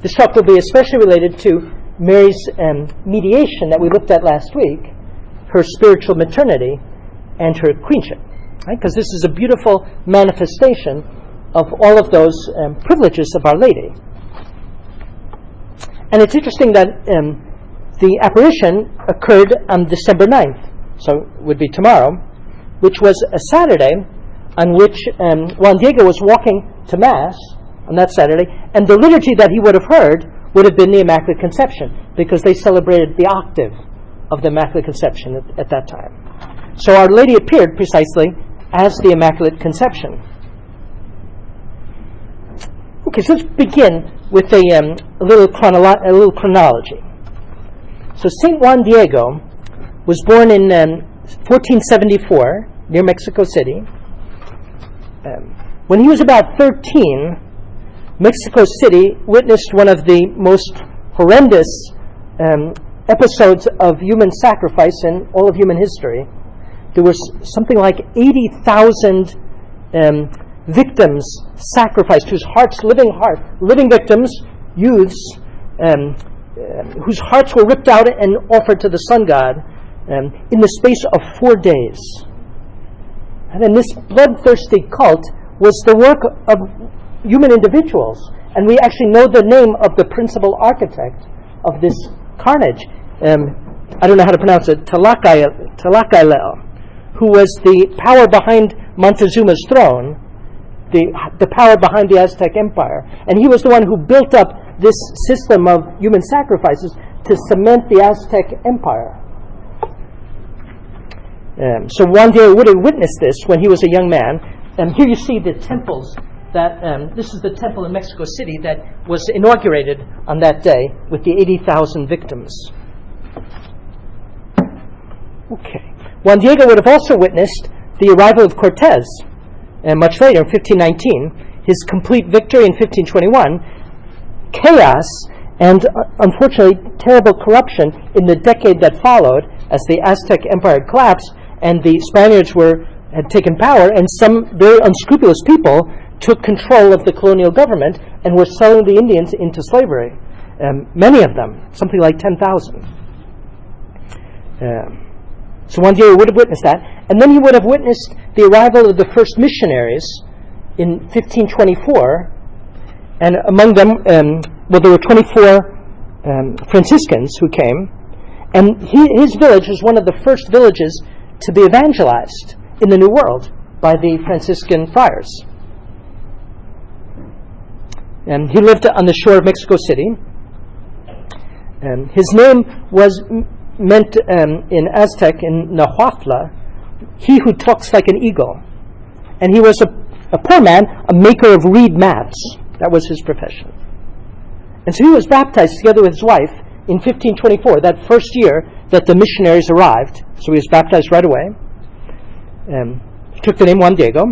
This talk will be especially related to Mary's mediation that we looked at last week, her spiritual maternity, and her queenship. Right? Because this is a beautiful manifestation of all of those privileges of Our Lady. And it's interesting that the apparition occurred on December 9th, so it would be tomorrow, which was a Saturday on which Juan Diego was walking to Mass on that Saturday, and the liturgy that he would have heard would have been the Immaculate Conception, because they celebrated the octave of the Immaculate Conception at that time. So Our Lady appeared precisely as the Immaculate Conception. Okay, so let's begin with a little chronology. So St. Juan Diego was born in 1474 near Mexico City. When he was about 13, Mexico City witnessed one of the most horrendous episodes of human sacrifice in all of human history. There was something like 80,000 victims sacrificed, living victims, youths, whose hearts were ripped out and offered to the sun god in the space of 4 days. And then this bloodthirsty cult was the work of human individuals, and we actually know the name of the principal architect of this carnage. I don't know how to pronounce it, Tlacaelel, who was the power behind Montezuma's throne, the power behind the Aztec Empire. And he was the one who built up this system of human sacrifices to cement the Aztec Empire. So Juan Diego would have witnessed this when he was a young man. Here you see the temples that, this is the temple in Mexico City that was inaugurated on that day with the 80,000 victims. Okay. Juan Diego would have also witnessed the arrival of Cortez, much later, in 1519, his complete victory in 1521, chaos and, unfortunately, terrible corruption in the decade that followed as the Aztec Empire had collapsed and the Spaniards had taken power, and some very unscrupulous people took control of the colonial government and were selling the Indians into slavery. Many of them, something like 10,000. So Juan Diego would have witnessed that. And then he would have witnessed the arrival of the first missionaries in 1524. And among them, there were 24 Franciscans who came. And his village was one of the first villages to be evangelized in the New World by the Franciscan friars. And he lived on the shore of Mexico City. His name was meant in Aztec, in Nahuatl, he who talks like an eagle. And he was a poor man, a maker of reed mats. That was his profession. And so he was baptized together with his wife in 1524, that first year that the missionaries arrived. So he was baptized right away. He took the name Juan Diego.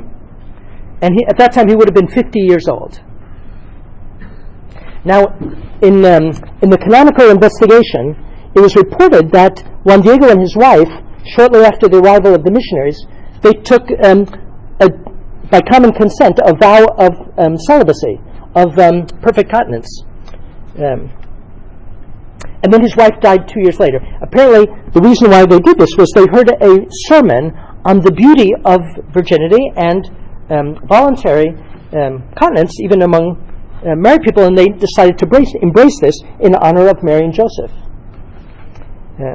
And at that time he would have been 50 years old. Now, in the canonical investigation, it was reported that Juan Diego and his wife, shortly after the arrival of the missionaries, they took, by common consent, a vow of celibacy, of perfect continence. And then his wife died 2 years later. Apparently, the reason why they did this was they heard a sermon on the beauty of virginity and voluntary continence, even among married people, and they decided to embrace this in honor of Mary and Joseph.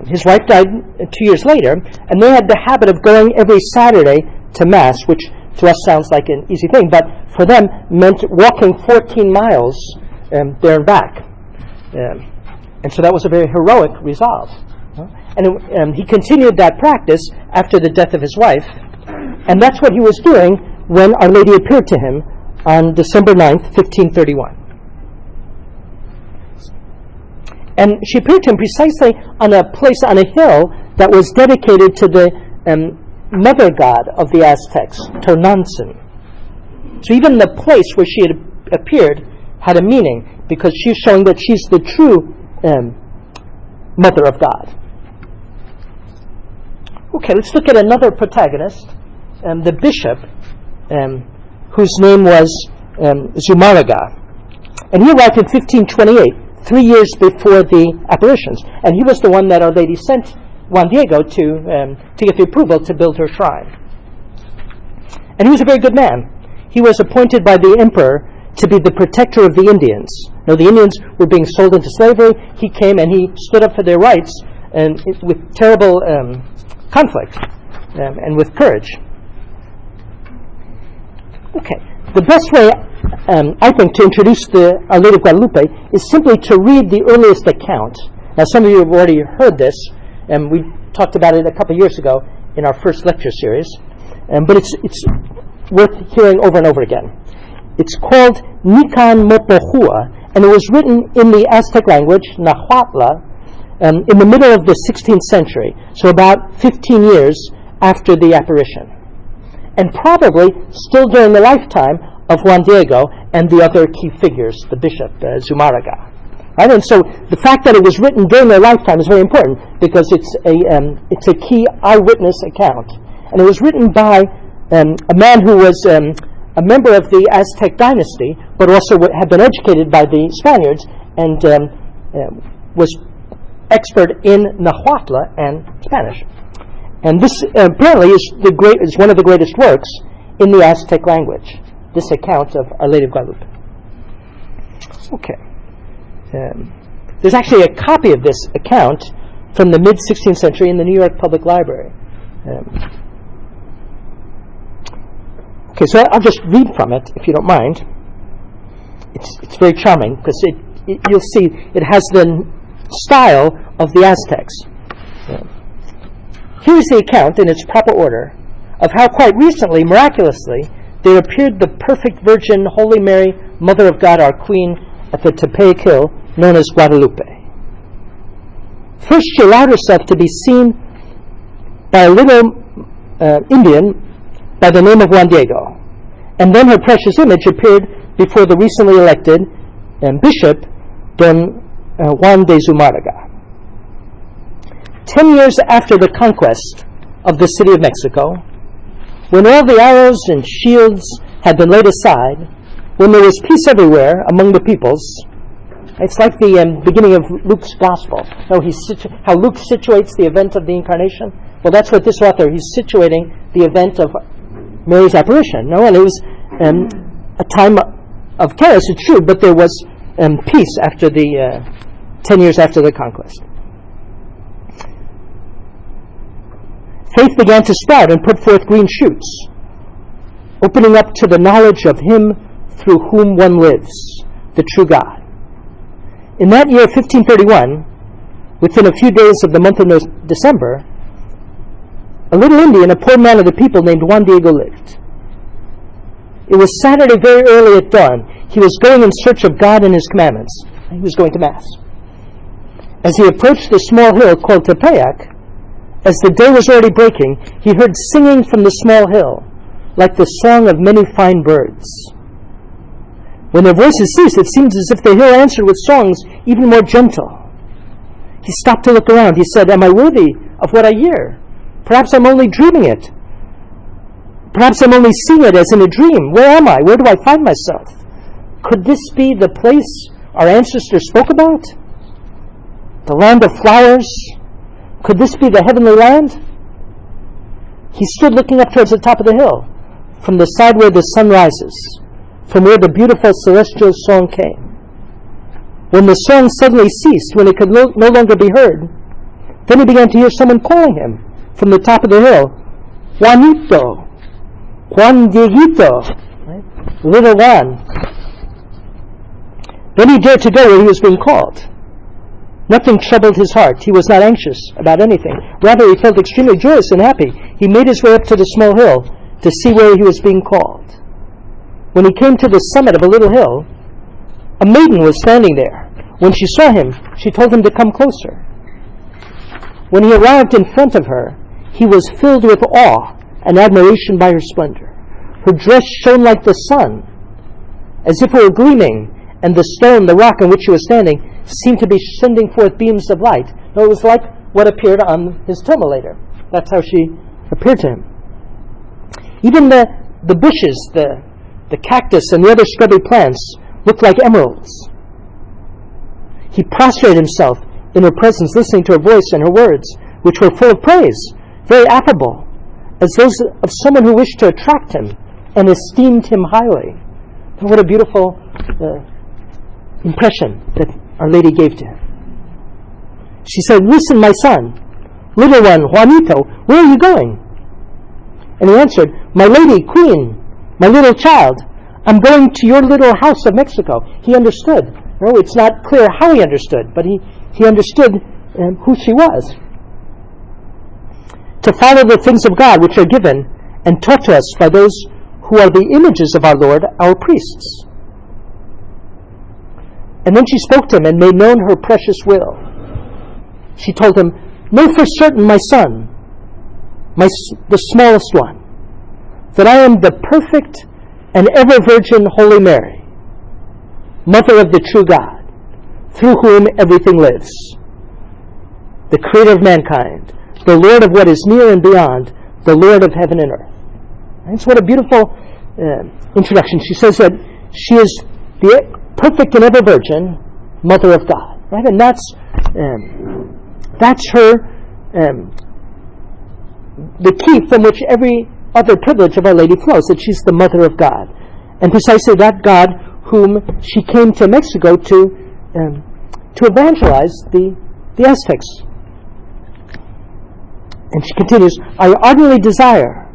His wife died 2 years later, and they had the habit of going every Saturday to Mass, which to us sounds like an easy thing, but for them meant walking 14 miles there and back. And so that was a very heroic resolve. And he continued that practice after the death of his wife, and that's what he was doing when Our Lady appeared to him on December 9th, 1531. And she appeared to him precisely on a place on a hill that was dedicated to the mother god of the Aztecs, Tonantzin. So even the place where she had appeared had a meaning, because she's showing that she's the true mother of God. Okay, let's look at another protagonist, the bishop, whose name was Zumárraga. And he arrived in 1528, 3 years before the apparitions. And he was the one that Our Lady sent Juan Diego to get the approval to build her shrine. And he was a very good man. He was appointed by the emperor to be the protector of the Indians. Now, the Indians were being sold into slavery. He came and he stood up for their rights, and with terrible conflict and with courage. Okay, the best way, I think, to introduce Our Lady of Guadalupe is simply to read the earliest account. Now, some of you have already heard this, and we talked about it a couple years ago in our first lecture series, but it's worth hearing over and over again. It's called Nican Mopohua, and it was written in the Aztec language, Nahuatl, in the middle of the 16th century, so about 15 years after the apparition, and probably still during the lifetime of Juan Diego and the other key figures, the bishop, Zumárraga. Right? And so the fact that it was written during their lifetime is very important because it's a key eyewitness account. And it was written by a man who was a member of the Aztec dynasty, but also had been educated by the Spaniards and was expert in Nahuatl and Spanish. And this apparently is one of the greatest works in the Aztec language, this account of Our Lady of Guadalupe. Okay. There's actually a copy of this account from the mid-16th century in the New York Public Library. Okay, so I'll just read from it, if you don't mind. It's very charming, because you'll see it has the style of the Aztecs. Here's the account, in its proper order, of how quite recently, miraculously, there appeared the perfect Virgin, Holy Mary, Mother of God, our Queen, at the Tepeyac Hill, known as Guadalupe. First, she allowed herself to be seen by a little Indian by the name of Juan Diego, and then her precious image appeared before the recently elected Bishop Don Juan de Zumárraga. 10 years after the conquest of the city of Mexico, when all the arrows and shields had been laid aside, when there was peace everywhere among the peoples, it's like the beginning of Luke's gospel. How Luke situates the event of the incarnation. Well, that's what this author, he's situating the event of Mary's apparition. No, and it was a time of chaos, it's true, but there was peace after the 10 years after the conquest. Faith began to sprout and put forth green shoots, opening up to the knowledge of Him through whom one lives, the true God. In that year, 1531, within a few days of the month of December, a little Indian, a poor man of the people named Juan Diego, lived. It was Saturday very early at dawn. He was going in search of God and His commandments. He was going to Mass. As he approached the small hill called Tepeyac, as the day was already breaking, he heard singing from the small hill, like the song of many fine birds. When their voices ceased, it seemed as if the hill answered with songs even more gentle. He stopped to look around. He said, "Am I worthy of what I hear? Perhaps I'm only dreaming it. Perhaps I'm only seeing it as in a dream. Where am I? Where do I find myself? Could this be the place our ancestors spoke about? The land of flowers? Could this be the heavenly land?" He stood looking up towards the top of the hill, from the side where the sun rises, from where the beautiful celestial song came. When the song suddenly ceased, when it could no longer be heard, then he began to hear someone calling him from the top of the hill, "Juanito, Juan Dieguito," right? Little Juan. Then he dared to go where he was being called. Nothing troubled his heart. He was not anxious about anything. Rather, he felt extremely joyous and happy. He made his way up to the small hill to see where he was being called. When he came to the summit of a little hill, a maiden was standing there. When she saw him, she told him to come closer. When he arrived in front of her, he was filled with awe and admiration by her splendor. Her dress shone like the sun, as if it were gleaming, and the stone, the rock on which she was standing, seemed to be sending forth beams of light. No, it was like what appeared on his tomb later. That's how she appeared to him. Even the bushes, the cactus, and the other scrubby plants looked like emeralds. He prostrated himself in her presence, listening to her voice and her words, which were full of praise, very affable, as those of someone who wished to attract him and esteemed him highly. And what a beautiful impression that Our Lady gave to him. She said, "Listen, my son, little one, Juanito, where are you going?" And he answered, "My lady, queen, my little child, I'm going to your little house of Mexico." He understood. No, it's not clear how he understood, but he understood who she was. To follow the things of God which are given and taught to us by those who are the images of our Lord, our priests. And then she spoke to him and made known her precious will. She told him, "Know for certain, my son, the smallest one, that I am the perfect and ever-virgin Holy Mary, Mother of the true God, through whom everything lives, the Creator of mankind, the Lord of what is near and beyond, the Lord of heaven and earth." And so what a beautiful introduction. She says that she is the perfect and ever-virgin Mother of God. Right? And that's her, the key from which every other privilege of Our Lady flows, that she's the Mother of God. And precisely that God whom she came to Mexico to evangelize the Aztecs. And she continues, "I ardently desire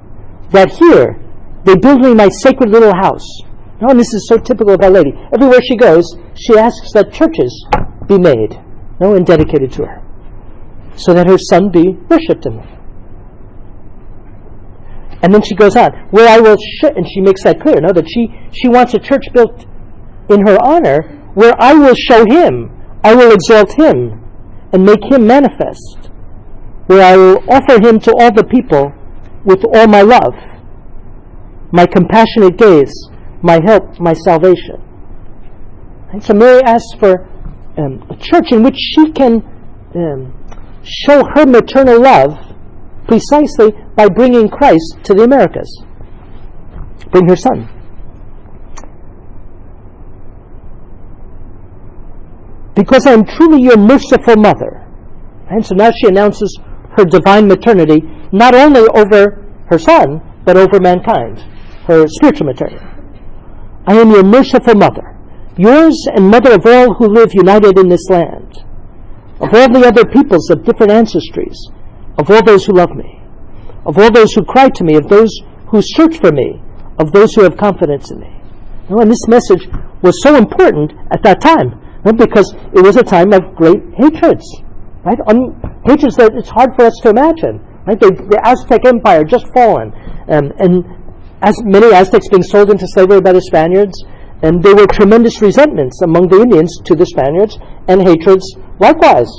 that here they build me my sacred little house." Now, and this is so typical of Our Lady. Everywhere she goes, she asks that churches be made, and dedicated to her, so that her Son be worshipped in them. And then she goes on, "Where I will," and she makes that clear, that she wants a church built in her honor, "where I will show him, I will exalt him, and make him manifest, where I will offer him to all the people with all my love, my compassionate gaze, my help, my salvation." And so Mary asks for a church in which she can show her maternal love precisely by bringing Christ to the Americas. Bring her Son. "Because I am truly your merciful mother." And so now she announces her divine maternity, not only over her Son, but over mankind, her spiritual maternity. "I am your merciful mother, yours and mother of all who live united in this land, of all the other peoples of different ancestries, of all those who love me, of all those who cry to me, of those who search for me, of those who have confidence in me." And this message was so important at that time, because it was a time of great hatreds, right? Hatreds that it's hard for us to imagine. Right? The Aztec Empire just fallen, and as many Aztecs being sold into slavery by the Spaniards, and there were tremendous resentments among the Indians to the Spaniards, and hatreds likewise,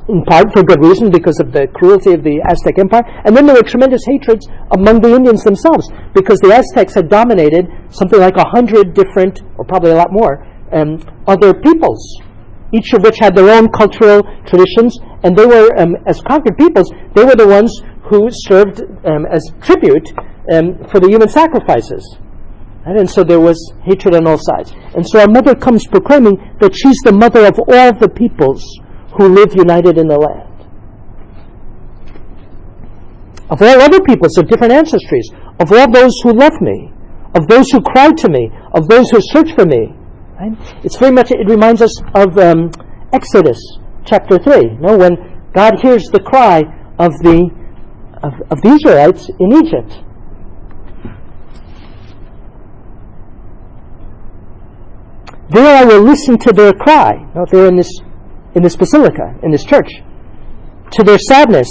in part for good reason, because of the cruelty of the Aztec Empire. And then there were tremendous hatreds among the Indians themselves, because the Aztecs had dominated something like 100 different, or probably a lot more, other peoples, each of which had their own cultural traditions, and they were, as conquered peoples, they were the ones who served as tribute for the human sacrifices. And so there was hatred on all sides. And so our mother comes proclaiming that she's the mother of all the peoples who live united in the land. Of all other peoples of different ancestries, of all those who love me, of those who cry to me, of those who search for me. Right? It's very much, it reminds us of Exodus chapter 3, when God hears the cry of the Israelites in Egypt. "There I will listen to their cry." They're in this basilica, in this church, "to their sadness,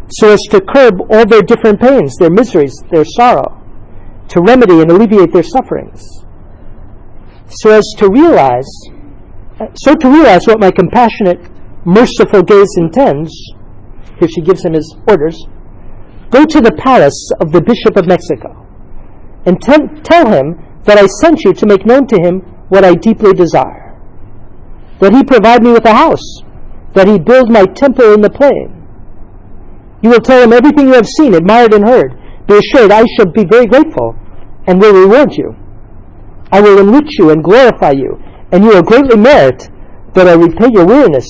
so as to curb all their different pains, their miseries, their sorrow, to remedy and alleviate their sufferings, so to realize what my compassionate, merciful gaze intends." Here she gives him his orders. "Go to the palace of the Bishop of Mexico, and tell him that I sent you to make known to him what I deeply desire, that he provide me with a house, that he build my temple in the plain. You will tell him everything you have seen, admired, and heard. Be assured I shall be very grateful and will reward you. I will enrich you and glorify you, and you will greatly merit that I repay your weariness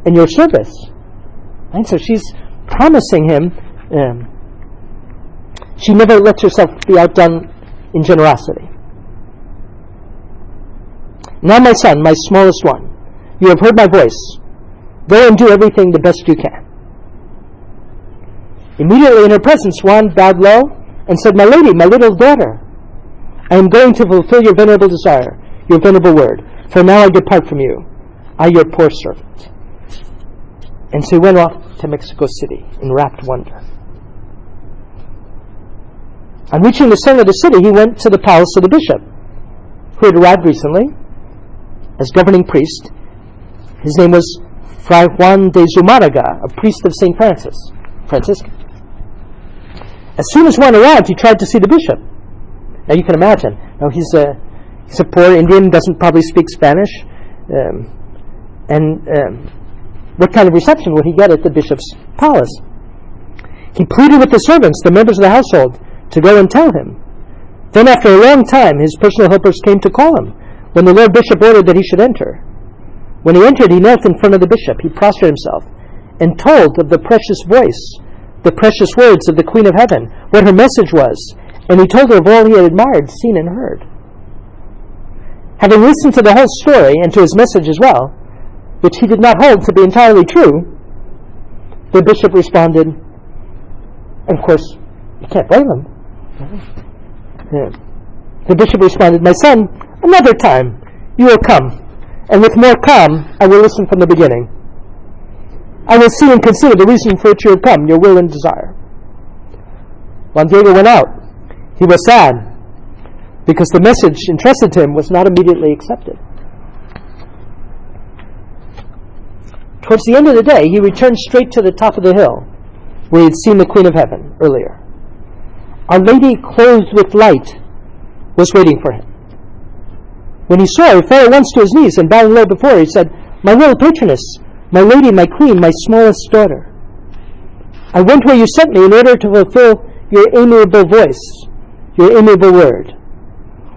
and your service. And so she's promising him. She never lets herself be outdone in generosity. Now, my son, my smallest one, you have heard my voice. Go and do everything the best you can. Immediately in her presence, Juan bowed low and said, My lady, my little daughter, I am going to fulfill your venerable desire, your venerable word. For now I depart from you, I your poor servant. And so he went off to Mexico City in rapt wonder. On reaching the center of the city, he went to the palace of the bishop, who had arrived recently as governing priest. His name was Fray Juan de Zumárraga, a priest of St. Franciscan. As soon as Juan arrived, he tried to see the bishop. Now you can imagine. Now he's a poor Indian, doesn't probably speak Spanish, what kind of reception would he get at the bishop's palace? He pleaded with the servants, the members of the household, to go and tell him. Then after a long time, his personal helpers came to call him, when the Lord Bishop ordered that he should enter. When he entered, he knelt in front of the bishop. He prostrated himself and told of the precious voice, the precious words of the Queen of Heaven, what her message was, and he told her of all he had admired, seen, and heard. Having listened to the whole story and to his message as well, which he did not hold to be entirely true, the bishop responded, and of course, you can't blame him. The bishop responded, My son, another time you will come, and with more calm I will listen from the beginning. I will see and consider the reason for which you have come, your will and desire. Juan Diego went out. He was sad, because the message entrusted to him was not immediately accepted. Towards the end of the day, he returned straight to the top of the hill, where he had seen the Queen of Heaven earlier. Our Lady, clothed with light, was waiting for him. When he saw her, he fell at once to his knees, and bowing low before her, he said, My royal patroness, my lady, my queen, my smallest daughter, I went where you sent me in order to fulfill your amiable voice, your amiable word.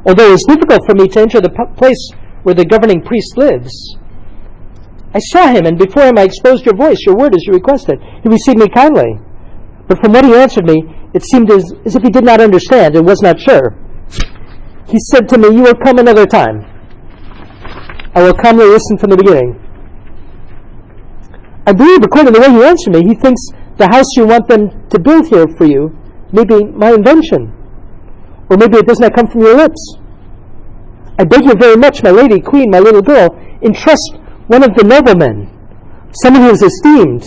Although it is difficult for me to enter the place where the governing priest lives, I saw him, and before him I exposed your voice, your word, as you requested. He received me kindly. But from what he answered me, it seemed as if he did not understand and was not sure. He said to me, You will come another time. I will calmly listen from the beginning. I believe, according to the way you answer me, he thinks the house you want them to build here for you may be my invention. Or maybe it does not come from your lips. I beg you very much, my lady, queen, my little girl, entrust one of the noblemen, someone who is esteemed,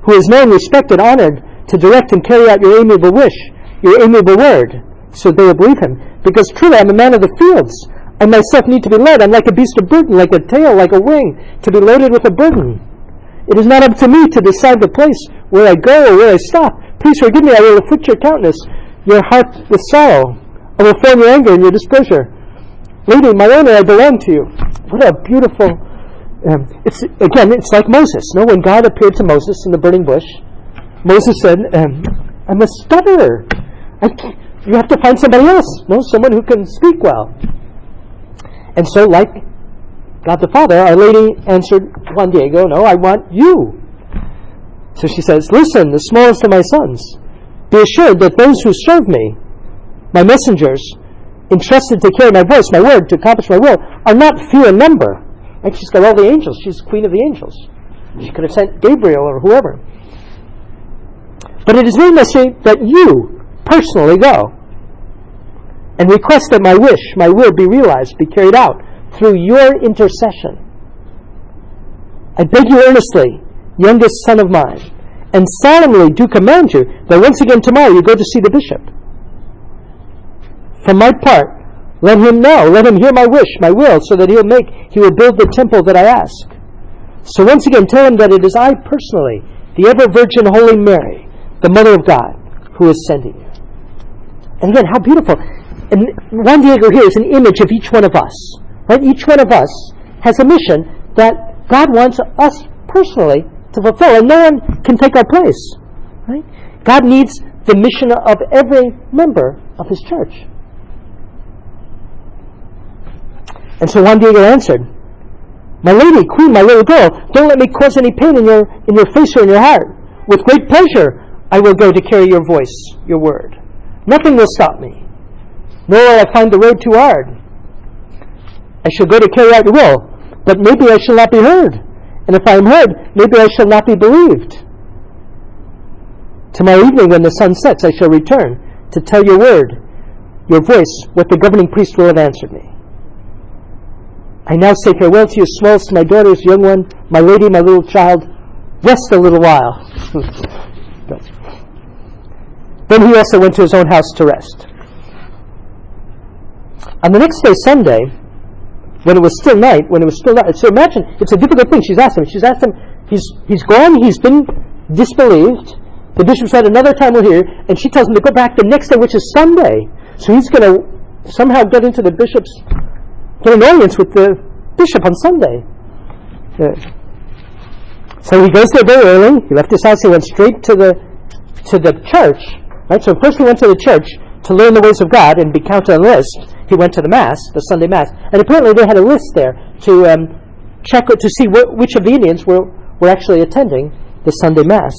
who is known, respected, honored, to direct and carry out your amiable wish, your amiable word, so they will believe him. Because truly I'm a man of the fields. I myself need to be led. I'm like a beast of burden, like a tail, like a wing, to be loaded with a burden. It is not up to me to decide the place where I go or where I stop. Please forgive me. I will afflict your countenance, your heart with sorrow. I will form your anger and your displeasure. Lady, my owner, I belong to you. What a beautiful... it's like Moses. No, when God appeared to Moses in the burning bush, Moses said, I'm a stutterer. You have to find somebody else. No, someone who can speak well. And so, like God the Father, Our Lady answered Juan Diego, No, I want you. So she says, Listen, the smallest of my sons, be assured that those who serve me, my messengers, entrusted to carry my voice, my word, to accomplish my will, are not few in number. Like she's got all the angels. She's queen of the angels. She could have sent Gabriel or whoever. But it is very necessary that you personally go and request that my wish, my will be realized, be carried out through your intercession. I beg you earnestly, youngest son of mine, and solemnly do command you that once again tomorrow you go to see the bishop. For my part, let him know, let him hear my wish, my will, so that he will build the temple that I ask. So once again tell him that it is I personally, the ever-Virgin Holy Mary, the Mother of God, who is sending you. And again, how beautiful. And Juan Diego here is an image of each one of us. Right? Each one of us has a mission that God wants us personally to fulfill, and no one can take our place. Right? God needs the mission of every member of His church. And so Juan Diego answered, "My lady, queen, my little girl, don't let me cause any pain in your face or in your heart. With great pleasure I will go to carry your voice, your word. Nothing will stop me, nor will I find the road too hard. I shall go to carry out your will, but maybe I shall not be heard. And if I am heard, maybe I shall not be believed. Tomorrow evening when the sun sets, I shall return to tell your word, your voice, what the governing priest will have answered me. I now say farewell to you, smallest, my daughters, young one, my lady, my little child. Rest a little while." Then he also went to his own house to rest. On the next day, Sunday, when it was still night, so imagine, it's a difficult thing. She's asked him, he's gone, he's been disbelieved. The bishop said, "Another time we're here," and she tells him to go back the next day, which is Sunday. So he's going to somehow get an audience with the bishop on Sunday. So he goes there very early. He left his house. He went straight to the church. Right. So first he went to the church to learn the ways of God and be counted on the list. He went to the Mass, the Sunday Mass, and apparently they had a list there to check to see which of the Indians were actually attending the Sunday Mass.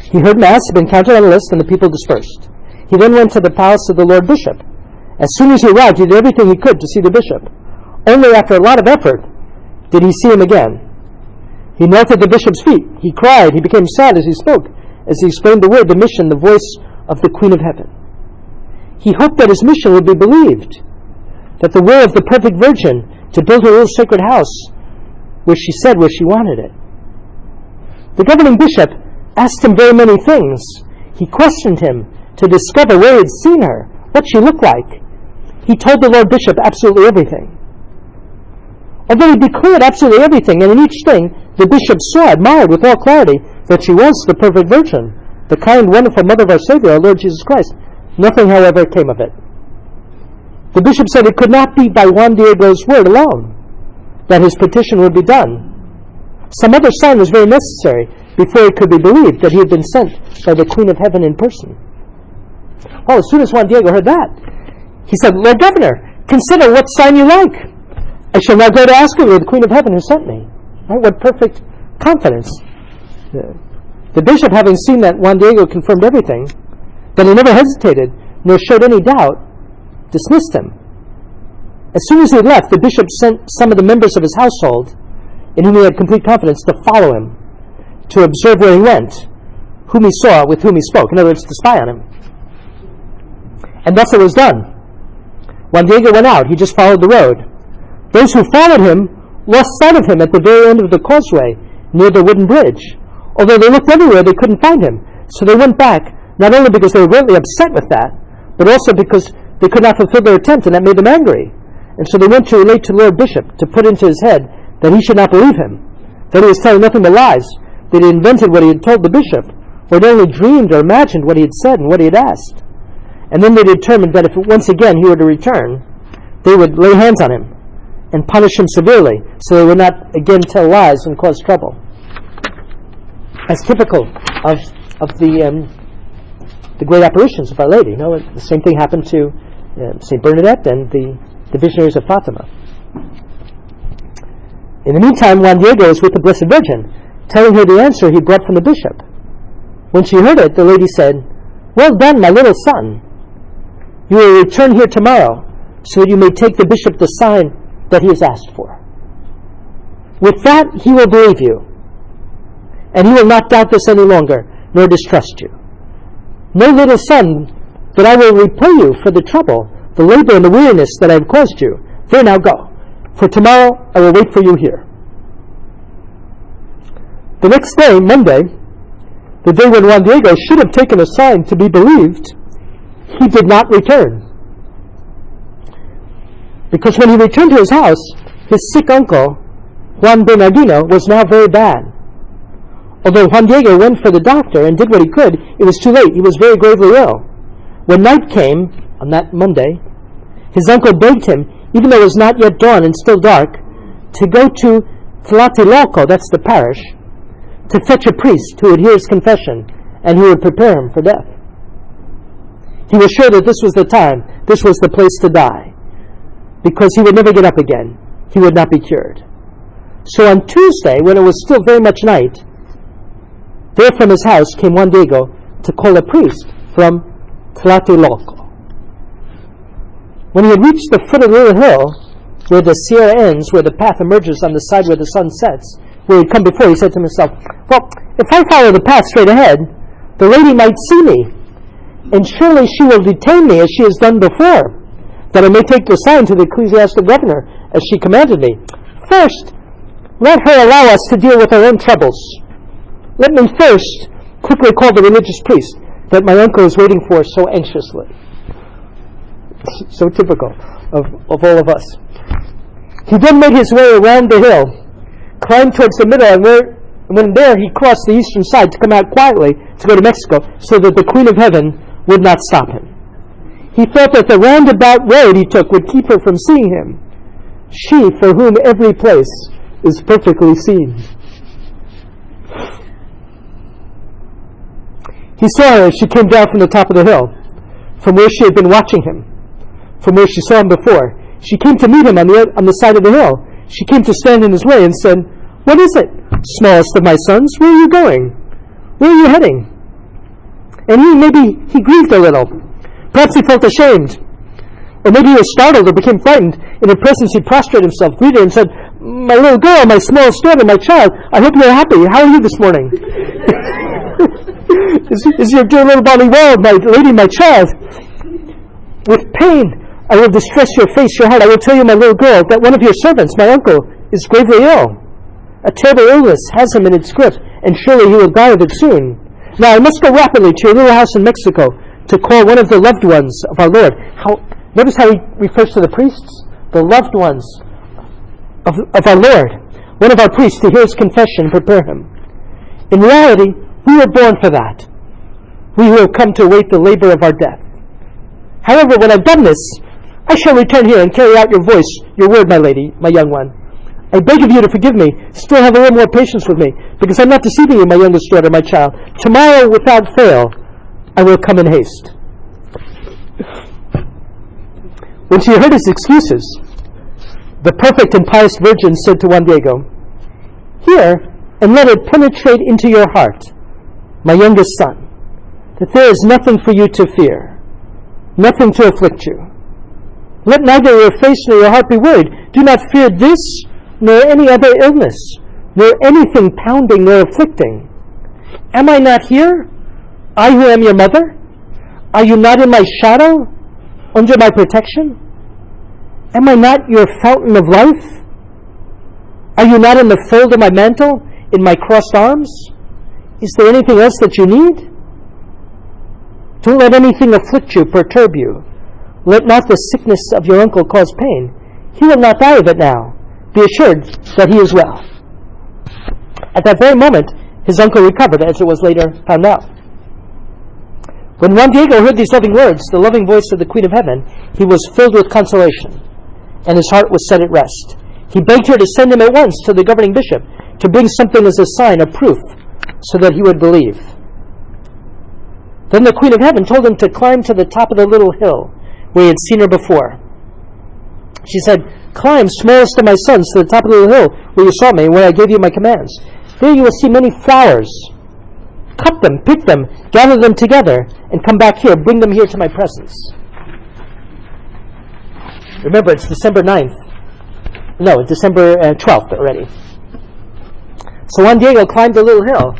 He heard Mass, had been counted on the list, and the people dispersed. He then went to the palace of the Lord Bishop. As soon as he arrived, he did everything he could to see the bishop. Only after a lot of effort did he see him again. He knelt at the bishop's feet. He cried. He became sad as he spoke, as he explained the word, the mission, the voice of the Queen of Heaven. He hoped that his mission would be believed, that the will of the perfect Virgin to build her little sacred house where she said where she wanted it. The governing bishop asked him very many things. He questioned him to discover where he had seen her, what she looked like. He told the Lord Bishop absolutely everything. Although he declared absolutely everything, and in each thing the bishop saw, admired with all clarity, that she was the perfect Virgin, the kind, wonderful Mother of our Savior, our Lord Jesus Christ. Nothing, however, came of it. The bishop said it could not be by Juan Diego's word alone that his petition would be done. Some other sign was very necessary before it could be believed that he had been sent by the Queen of Heaven in person. Well, as soon as Juan Diego heard that, he said, "Lord Governor, consider what sign you like. I shall now go to ask you where the Queen of Heaven has sent me." Right? What perfect confidence. The bishop, having seen that Juan Diego confirmed everything, that he never hesitated, nor showed any doubt, dismissed him. As soon as he had left, the bishop sent some of the members of his household, in whom he had complete confidence, to follow him, to observe where he went, whom he saw, with whom he spoke. In other words, to spy on him. And thus it was done. Juan Diego went out. He just followed the road. Those who followed him lost sight of him at the very end of the causeway, near the wooden bridge. Although they looked everywhere, they couldn't find him. So they went back, not only because they were greatly upset with that, but also because they could not fulfill their attempt, and that made them angry. And so they went to relate to the Lord Bishop, to put into his head that he should not believe him, that he was telling nothing but lies, that he invented what he had told the bishop, or had only dreamed or imagined what he had said and what he had asked. And then they determined that if once again he were to return, they would lay hands on him and punish him severely, so they would not again tell lies and cause trouble. As typical of the great apparitions of Our Lady. You know, the same thing happened to St. Bernadette and the visionaries of Fatima. In the meantime, Juan Diego was with the Blessed Virgin, telling her the answer he brought from the bishop. When she heard it, the lady said, "Well done, my little son. You will return here tomorrow, so that you may take the bishop the sign that he has asked for. With that, he will believe you, and he will not doubt this any longer, nor distrust you. Know, little son, that I will repay you for the trouble, the labor, and the weariness that I have caused you. There, now go, for tomorrow I will wait for you here." The next day, Monday, the day when Juan Diego should have taken a sign to be believed, he did not return. Because when he returned to his house, his sick uncle, Juan Bernardino, was now very bad. Although Juan Diego went for the doctor and did what he could, it was too late. He was very gravely ill. When night came, on that Monday, his uncle begged him, even though it was not yet dawn and still dark, to go to Tlatelolco, that's the parish, to fetch a priest who would hear his confession and who would prepare him for death. He was sure that this was the time, this was the place to die. because he would never get up again. He would not be cured. So on Tuesday, when it was still very much night, there from his house came Juan Diego to call a priest from Tlatelolco. When he had reached the foot of the little hill, where the sierra ends, where the path emerges on the side where the sun sets, where he'd come before, he said to himself, well, if I follow the path straight ahead, the lady might see me, and surely she will detain me as she has done before, that I may take the sign to the ecclesiastical governor, as she commanded me. First, let her allow us to deal with our own troubles. Let me first quickly call the religious priest that my uncle is waiting for so anxiously. So typical of all of us. He then made his way around the hill, climbed towards the middle, and when there he crossed the eastern side to come out quietly to go to Mexico, so that the Queen of Heaven would not stop him. He felt that the roundabout road he took would keep her from seeing him, she for whom every place is perfectly seen. He saw her as she came down from the top of the hill, from where she had been watching him, from where she saw him before. She came to meet him on the side of the hill. She came to stand in his way and said, what is it, smallest of my sons? Where are you going? Where are you heading? And maybe he grieved a little. Perhaps he felt ashamed. Or maybe he was startled or became frightened. In her presence he prostrated himself, greeted her, and said, my little girl, my smallest daughter, my child, I hope you're happy. How are you this morning? Is your dear little body well, my lady, my child? With pain I will distress your face, your heart. I will tell you, my little girl, that one of your servants, my uncle, is gravely ill. A terrible illness has him in its grip, and surely he will die of it soon. Now I must go rapidly to your little house in Mexico to call one of the loved ones of our Lord. Notice how he refers to the priests? The loved ones of our Lord. One of our priests to hear his confession and prepare him. In reality, we were born for that. We who have come to await the labor of our death. However, when I've done this, I shall return here and carry out your voice, your word, my lady, my young one. I beg of you to forgive me. Still have a little more patience with me, because I'm not deceiving you, my youngest daughter, my child. Tomorrow, without fail, I will come in haste. When she heard his excuses, the perfect and pious Virgin said to Juan Diego, hear, and let it penetrate into your heart, my youngest son, that there is nothing for you to fear, nothing to afflict you. Let neither your face nor your heart be worried. Do not fear this, nor any other illness, nor anything pounding nor afflicting. Am I not here, I who am your mother? Are you not in my shadow, under my protection? Am I not your fountain of life? Are you not in the fold of my mantle, in my crossed arms? Is there anything else that you need? Don't let anything afflict you, perturb you. Let not the sickness of your uncle cause pain. He will not die of it now. Be assured that he is well. At that very moment, his uncle recovered, as it was later found out. When Juan Diego heard these loving words, the loving voice of the Queen of Heaven, he was filled with consolation, and his heart was set at rest. He begged her to send him at once to the governing bishop to bring something as a sign, a proof, so that he would believe. Then the Queen of Heaven told him to climb to the top of the little hill where he had seen her before. She said, climb, smallest of my sons, to the top of the little hill where you saw me, where I gave you my commands. There you will see many flowers. Cut them, pick them, gather them together, and come back here, bring them here to my presence. Remember, it's December 9th. No, it's December 12th already. So Juan Diego climbed the little hill.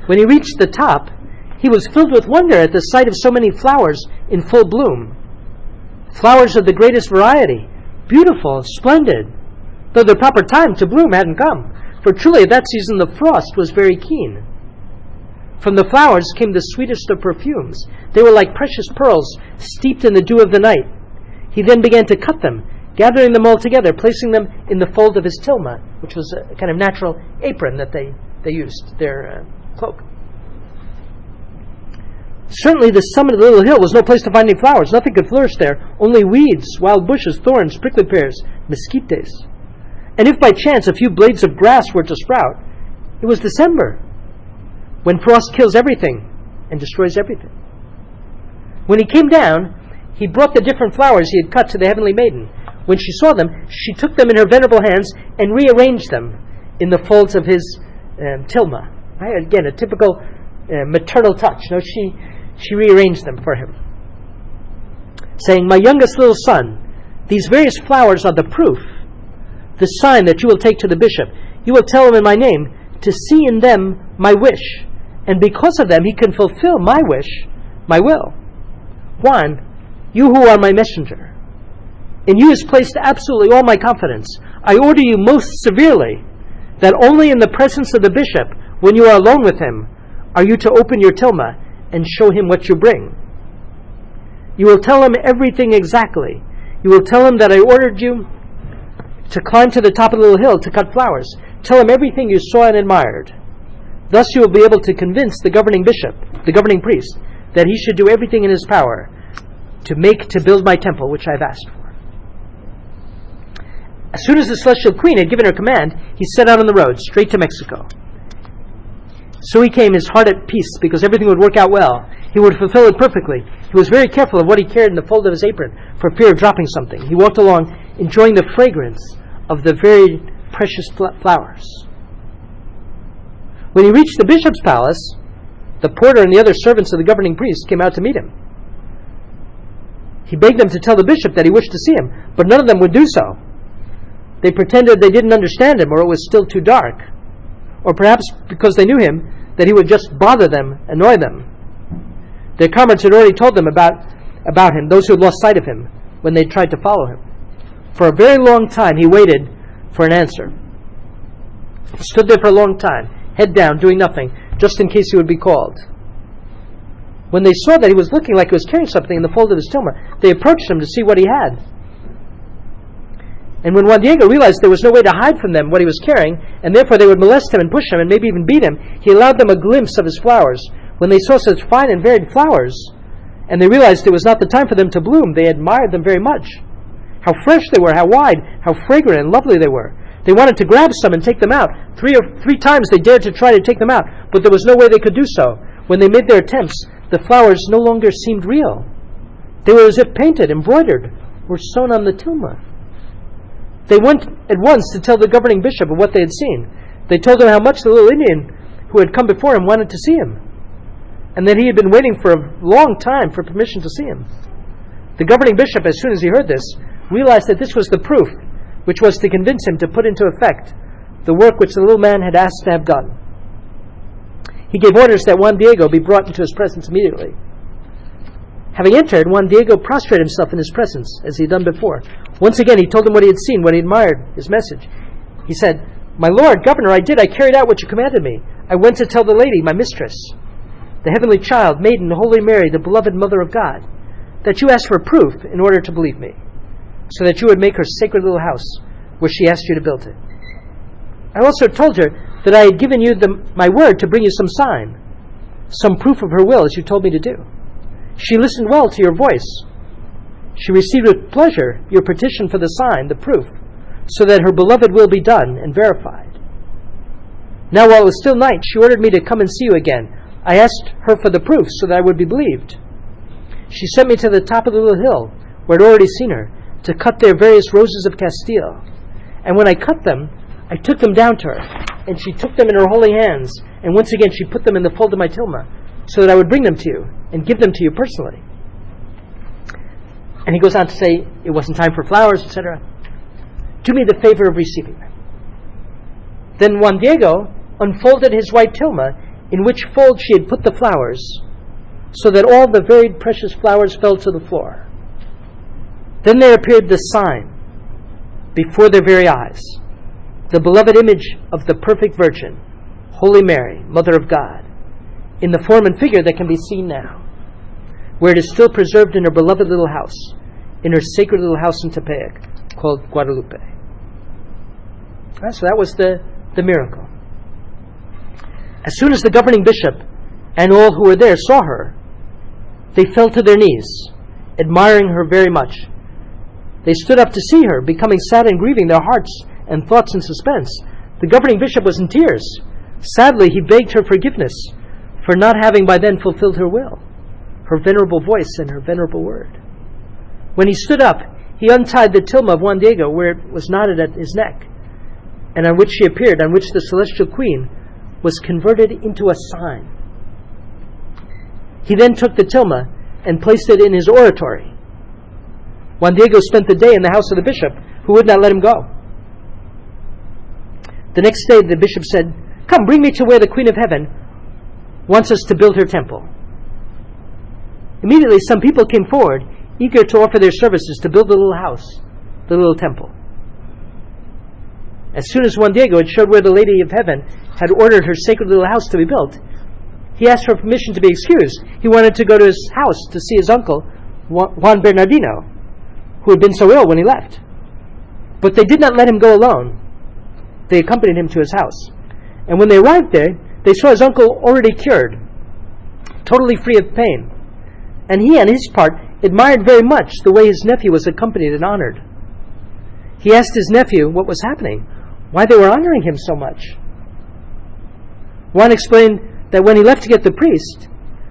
When he reached the top, he was filled with wonder at the sight of so many flowers in full bloom. Flowers of the greatest variety, beautiful, splendid, though the proper time to bloom hadn't come, for truly at that season the frost was very keen. From the flowers came the sweetest of perfumes. They were like precious pearls steeped in the dew of the night. He then began to cut them, gathering them all together, placing them in the fold of his tilma, which was a kind of natural apron that they used, their cloak. Certainly the summit of the little hill was no place to find any flowers. Nothing could flourish there. Only weeds, wild bushes, thorns, prickly pears, mesquites. And if by chance a few blades of grass were to sprout, it was December, when frost kills everything and destroys everything. When he came down, he brought the different flowers he had cut to the heavenly maiden, When she saw them, she took them in her venerable hands and rearranged them in the folds of his tilma. Right? Again, a typical maternal touch. No, she rearranged them for him, saying, "My youngest little son, these various flowers are the proof, the sign that you will take to the bishop. You will tell him in my name to see in them my wish, and because of them he can fulfill my wish, my will. Juan, you who are my messenger, in you is placed absolutely all my confidence. I order you most severely that only in the presence of the bishop, when you are alone with him, are you to open your tilma and show him what you bring. You will tell him everything exactly. You will tell him that I ordered you to climb to the top of the little hill to cut flowers. Tell him everything you saw and admired. Thus you will be able to convince the governing bishop, the governing priest, that he should do everything in his power to build my temple, which I have asked for." As soon as the celestial queen had given her command, he set out on the road, straight to Mexico. So he came, his heart at peace, because everything would work out well. He would fulfill it perfectly. He was very careful of what he carried in the fold of his apron, for fear of dropping something. He walked along, enjoying the fragrance of the very precious flowers. When he reached the bishop's palace, the porter and the other servants of the governing priest came out to meet him. He begged them to tell the bishop that he wished to see him, but none of them would do so. They pretended they didn't understand him, or it was still too dark, or perhaps because they knew him, that he would just bother them, annoy them. Their comrades had already told them about him, those who had lost sight of him, when they tried to follow him. For a very long time he waited for an answer. He stood there for a long time, head down, doing nothing, just in case he would be called. When they saw that he was looking like he was carrying something in the fold of his tilma, they approached him to see what he had. And when Juan Diego realized there was no way to hide from them what he was carrying, and therefore they would molest him and push him and maybe even beat him, he allowed them a glimpse of his flowers. When they saw such fine and varied flowers, and they realized it was not the time for them to bloom, they admired them very much. How fresh they were, how wide, how fragrant and lovely they were. They wanted to grab some and take them out. Three times they dared to try to take them out, but there was no way they could do so. When they made their attempts, the flowers no longer seemed real. They were as if painted, embroidered, or sewn on the tilma. They went at once to tell the governing bishop of what they had seen. They told him how much the little Indian who had come before him wanted to see him, and that he had been waiting for a long time for permission to see him. The governing bishop, as soon as he heard this, realized that this was the proof which was to convince him to put into effect the work which the little man had asked to have done. He gave orders that Juan Diego be brought into his presence immediately. Having entered, Juan Diego prostrated himself in his presence, as he had done before. Once again, he told him what he had seen, what he admired, his message. He said, "My lord, governor, I carried out what you commanded me. I went to tell the lady, my mistress, the heavenly child, maiden, Holy Mary, the beloved Mother of God, that you asked for proof in order to believe me, so that you would make her sacred little house where she asked you to build it. I also told her that I had given you my word to bring you some sign, some proof of her will, as you told me to do. She listened well to your voice. She received with pleasure your petition for the sign, the proof, so that her beloved will be done and verified. Now while it was still night, she ordered me to come and see you again. I asked her for the proof so that I would be believed. She sent me to the top of the little hill, where I had already seen her, to cut their various roses of Castile. And when I cut them, I took them down to her, and she took them in her holy hands, and once again she put them in the fold of my tilma, so that I would bring them to you and give them to you personally." And he goes on to say, it wasn't time for flowers, etc. "Do me the favor of receiving them." Then Juan Diego unfolded his white tilma, in which fold she had put the flowers, so that all the varied precious flowers fell to the floor. Then there appeared the sign before their very eyes, the beloved image of the perfect Virgin, Holy Mary, Mother of God, in the form and figure that can be seen now, where it is still preserved in her beloved little house, in her sacred little house in Tepeyac, called Guadalupe. So that was the miracle. As soon as the governing bishop and all who were there saw her, they fell to their knees, admiring her very much. They stood up to see her, becoming sad and grieving, their hearts and thoughts in suspense. The governing bishop was in tears. Sadly, he begged her forgiveness for not having by then fulfilled her will, her venerable voice and her venerable word. When he stood up, he untied the tilma of Juan Diego where it was knotted at his neck, and on which she appeared, on which the celestial queen was converted into a sign. He then took the tilma and placed it in his oratory. Juan Diego spent the day in the house of the bishop, who would not let him go. The next day the bishop said, "Come, bring me to where the Queen of Heaven wants us to build her temple." Immediately some people came forward, eager to offer their services to build the little house, the little temple. As soon as Juan Diego had showed where the Lady of Heaven had ordered her sacred little house to be built, he asked for permission to be excused. He wanted to go to his house to see his uncle, Juan Bernardino, who had been so ill when he left. But they did not let him go alone. They accompanied him to his house. And when they arrived there, they saw his uncle already cured, totally free of pain. And he, on his part, admired very much the way his nephew was accompanied and honored. He asked his nephew what was happening, why they were honoring him so much. Juan explained that when he left to get the priest,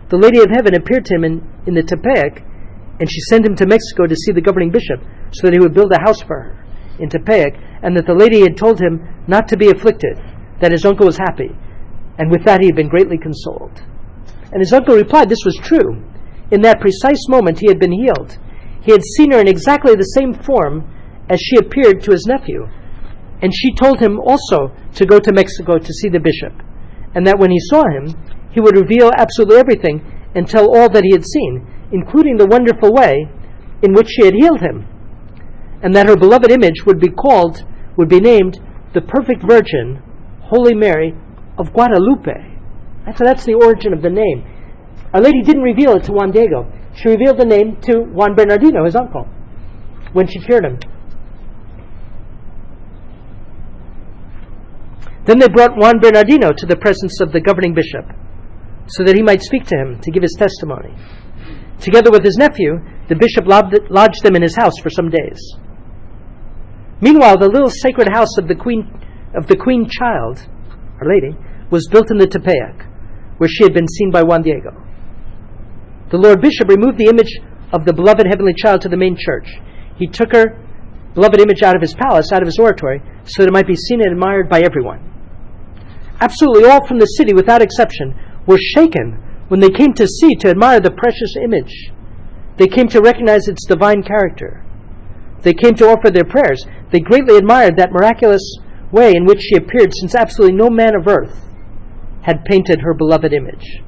the Lady of Heaven appeared to him in the Tepeyac, and she sent him to Mexico to see the governing bishop so that he would build a house for her in Tepeyac, and that the lady had told him not to be afflicted, that his uncle was happy, and with that he had been greatly consoled. And his uncle replied this was true. In that precise moment he had been healed. He had seen her in exactly the same form as she appeared to his nephew, and she told him also to go to Mexico to see the bishop, and that when he saw him, he would reveal absolutely everything and tell all that he had seen, including the wonderful way in which she had healed him, and that her beloved image would be named the Perfect Virgin, Holy Mary of Guadalupe. So that's the origin of the name. Our Lady didn't reveal it to Juan Diego. She revealed the name to Juan Bernardino, his uncle, when she cured him. Then they brought Juan Bernardino to the presence of the governing bishop, so that he might speak to him to give his testimony. Together with his nephew, the bishop lodged them in his house for some days. Meanwhile, the little sacred house of the Queen Child, Our Lady, was built in the Tepeyac, where she had been seen by Juan Diego. The Lord Bishop removed the image of the beloved Heavenly Child to the main church. He took her beloved image out of his palace, out of his oratory, so that it might be seen and admired by everyone. Absolutely all from the city, without exception, were shaken when they came to see, to admire the precious image. They came to recognize its divine character. They came to offer their prayers. They greatly admired that miraculous way in which she appeared, since absolutely no man of earth had painted her beloved image.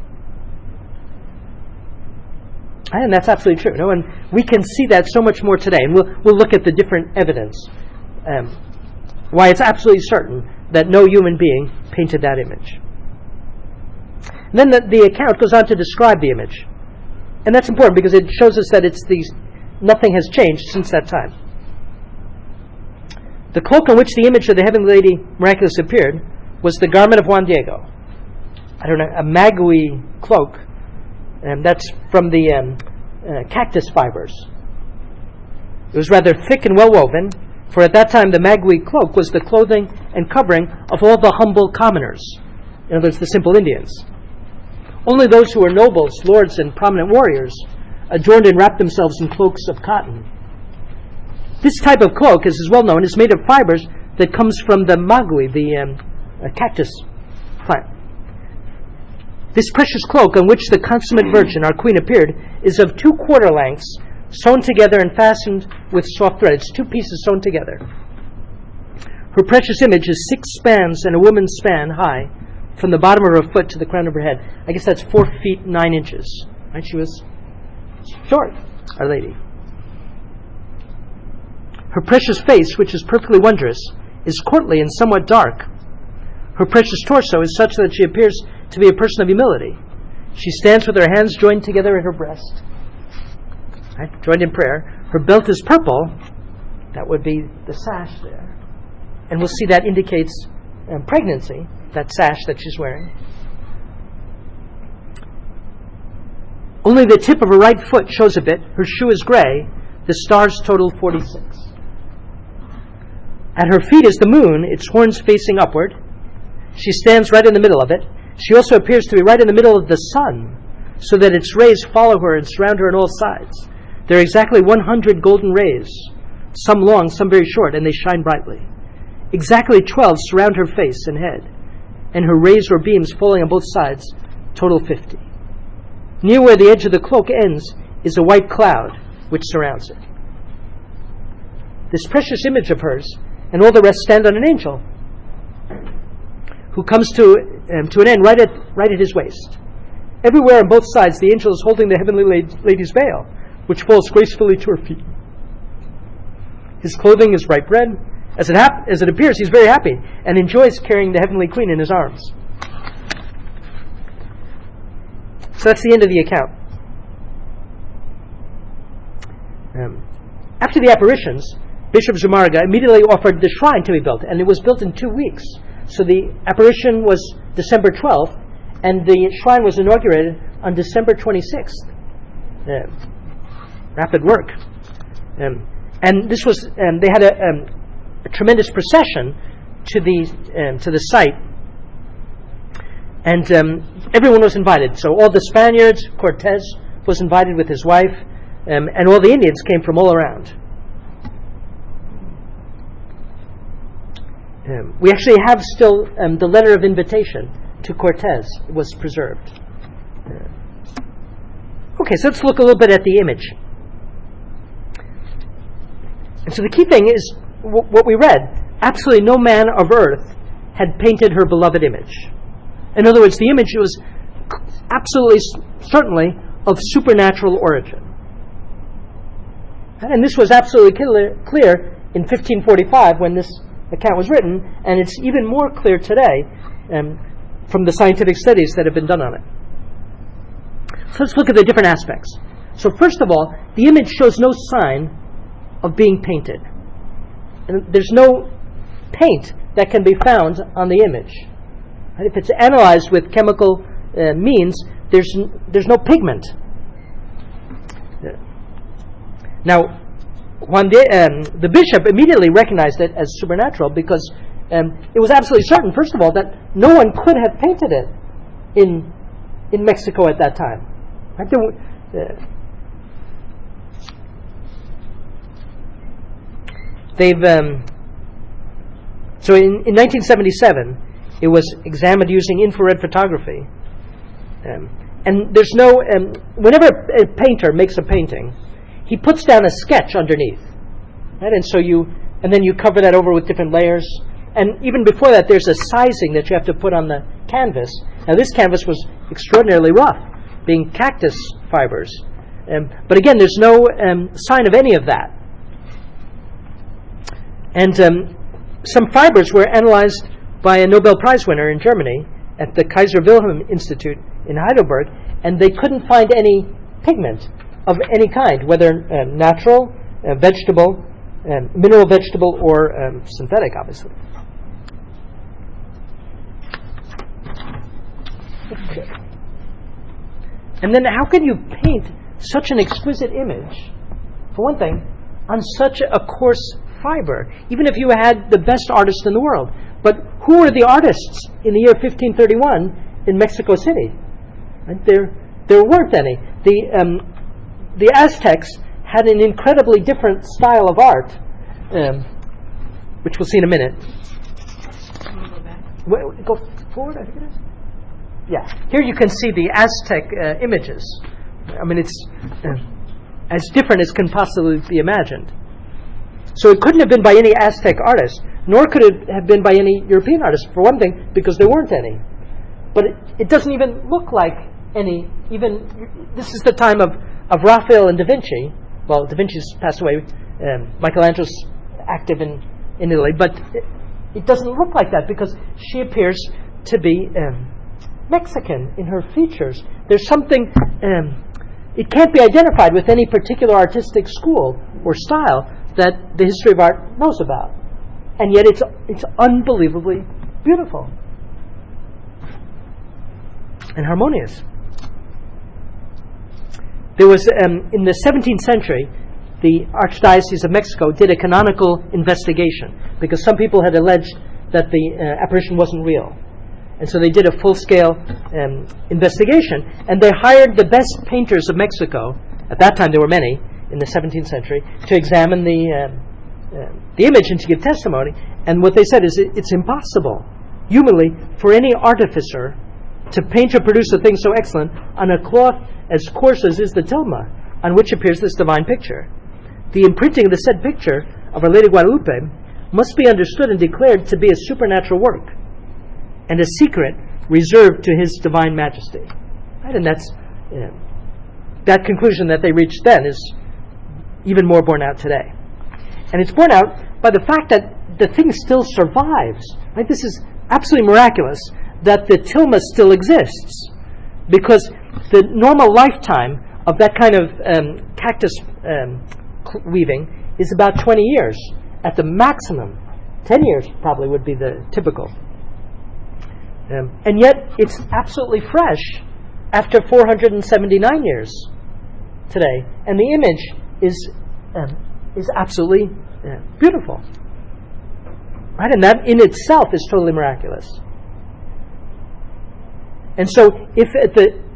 And that's absolutely true. No? And we can see that so much more today. And we'll look at the different evidence, why it's absolutely certain that no human being painted that image. And then the account goes on to describe the image. And that's important because it shows us that nothing has changed since that time. The cloak on which the image of the Heavenly Lady miraculously appeared was the garment of Juan Diego. A magui cloak. And that's from the cactus fibers. It was rather thick and well woven, for at that time the magui cloak was the clothing and covering of all the humble commoners. In other words, the simple Indians. Only those who were nobles, lords, and prominent warriors adorned and wrapped themselves in cloaks of cotton. This type of cloak, as is well known, is made of fibers that comes from the magui, the cactus plant. This precious cloak on which the consummate virgin, our queen, appeared is of 2 quarter lengths, sewn together and fastened with soft thread. It's 2 pieces sewn together. Her precious image is 6 spans and a woman's span high, from the bottom of her foot to the crown of her head. I guess that's 4 feet 9 inches. Right? She was short, Our Lady. Her precious face, which is perfectly wondrous, is courtly and somewhat dark. Her precious torso is such that she appears to be a person of humility. She stands with her hands joined together at her breast, right? Joined in prayer. Her belt is purple. That would be the sash there. And we'll see that indicates pregnancy, that sash that she's wearing. Only the tip of her right foot shows a bit. Her shoe is gray. The stars total 46. At her feet is the moon, its horns facing upward. She stands right in the middle of it. She also appears to be right in the middle of the sun, so that its rays follow her and surround her on all sides. There are exactly 100 golden rays some long, some very short, and they shine brightly. Exactly 12 surround her face and head, and her rays or beams falling on both sides, total 50. Near where the edge of the cloak ends is a white cloud which surrounds it. This precious image of hers and all the rest stand on an angel who comes to an end right at his waist. Everywhere on both sides the angel is holding the heavenly lady's veil, which falls gracefully to her feet. His clothing is bright red. As it appears, he's very happy and enjoys carrying the heavenly queen in his arms. So that's the end of the account. After the apparitions, Bishop Zumarraga immediately offered the shrine to be built, and it was built in 2 weeks. So the apparition was December 12th, and the shrine was inaugurated on December 26th. Rapid work. And this was, they had a tremendous procession to the site, and everyone was invited. So all the Spaniards, Cortez was invited with his wife, and all the Indians came from all around. We actually have still the letter of invitation to Cortez was preserved. Okay, so let's look a little bit at the image. And so the key thing is what we read. Absolutely no man of earth had painted her beloved image. In other words, the image was absolutely, certainly, of supernatural origin. And this was absolutely clear in 1545 when this account was written, and it's even more clear today from the scientific studies that have been done on it. So let's look at the different aspects. So first of all, the image shows no sign of being painted. And there's no paint that can be found on the image. And if it's analyzed with chemical means, there's no pigment. Now, the bishop immediately recognized it as supernatural because it was absolutely certain, first of all, that no one could have painted it in Mexico at that time. Right? So in 1977, it was examined using infrared photography, and there's no. Whenever a painter makes a painting, he puts down a sketch underneath, right? And then you cover that over with different layers. And even before that, there's a sizing that you have to put on the canvas. Now, this canvas was extraordinarily rough, being cactus fibers. But again, there's no sign of any of that. And some fibers were analyzed by a Nobel Prize winner in Germany at the Kaiser Wilhelm Institute in Heidelberg, and they couldn't find any pigment of any kind, whether natural, vegetable, mineral vegetable, or synthetic, obviously. Okay. And then how can you paint such an exquisite image, for one thing, on such a coarse fiber, even if you had the best artist in the world? But who were the artists in the year 1531 in Mexico City? Right? There weren't any. The Aztecs had an incredibly different style of art, which we'll see in a minute. Can you go back? Go forward, I think it is. Yeah, here you can see the Aztec images. I mean, it's as different as can possibly be imagined. So it couldn't have been by any Aztec artist, nor could it have been by any European artist, for one thing, because there weren't any. But it doesn't even look like any, this is the time of Raphael and Da Vinci. Well, Da Vinci's passed away, Michelangelo's active in Italy, but it doesn't look like that because she appears to be Mexican in her features. There's something, it can't be identified with any particular artistic school or style that the history of art knows about. And yet it's unbelievably beautiful and harmonious. There was, in the 17th century, the Archdiocese of Mexico did a canonical investigation because some people had alleged that the apparition wasn't real. And so they did a full-scale investigation, and they hired the best painters of Mexico. At that time, there were many in the 17th century to examine the the image and to give testimony. And what they said is it's impossible, humanly, for any artificer to paint or produce a thing so excellent on a cloth as coarse as is the tilma, on which appears this divine picture. The imprinting of the said picture of Our Lady of Guadalupe must be understood and declared to be a supernatural work and a secret reserved to His Divine Majesty. Right? And that's that conclusion that they reached then is even more borne out today. And it's borne out by the fact that the thing still survives. Right? This is absolutely miraculous that the tilma still exists, because the normal lifetime of that kind of cactus weaving is about 20 years at the maximum. 10 years probably would be the typical. And yet it's absolutely fresh after 479 years today. And the image is absolutely beautiful. Right? And that in itself is totally miraculous. And so if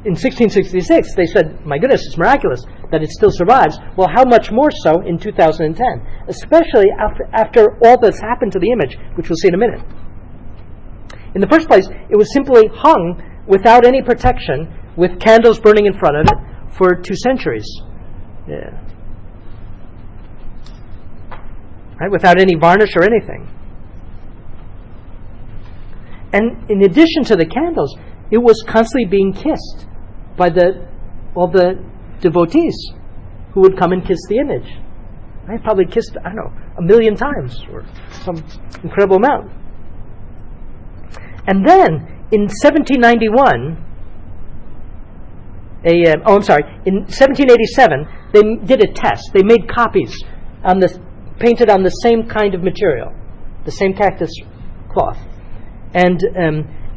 in 1666 they said, my goodness, it's miraculous that it still survives, well, how much more so in 2010? Especially after all that's happened to the image, which we'll see in a minute. In the first place, it was simply hung without any protection, with candles burning in front of it for 2 centuries. Yeah. Right? Without any varnish or anything. And in addition to the candles, it was constantly being kissed by all the devotees who would come and kiss the image. Right? Probably kissed, 1 million times or some incredible amount. And then in 1791, in 1787, they did a test. They made copies painted on the same kind of material, the same cactus cloth, and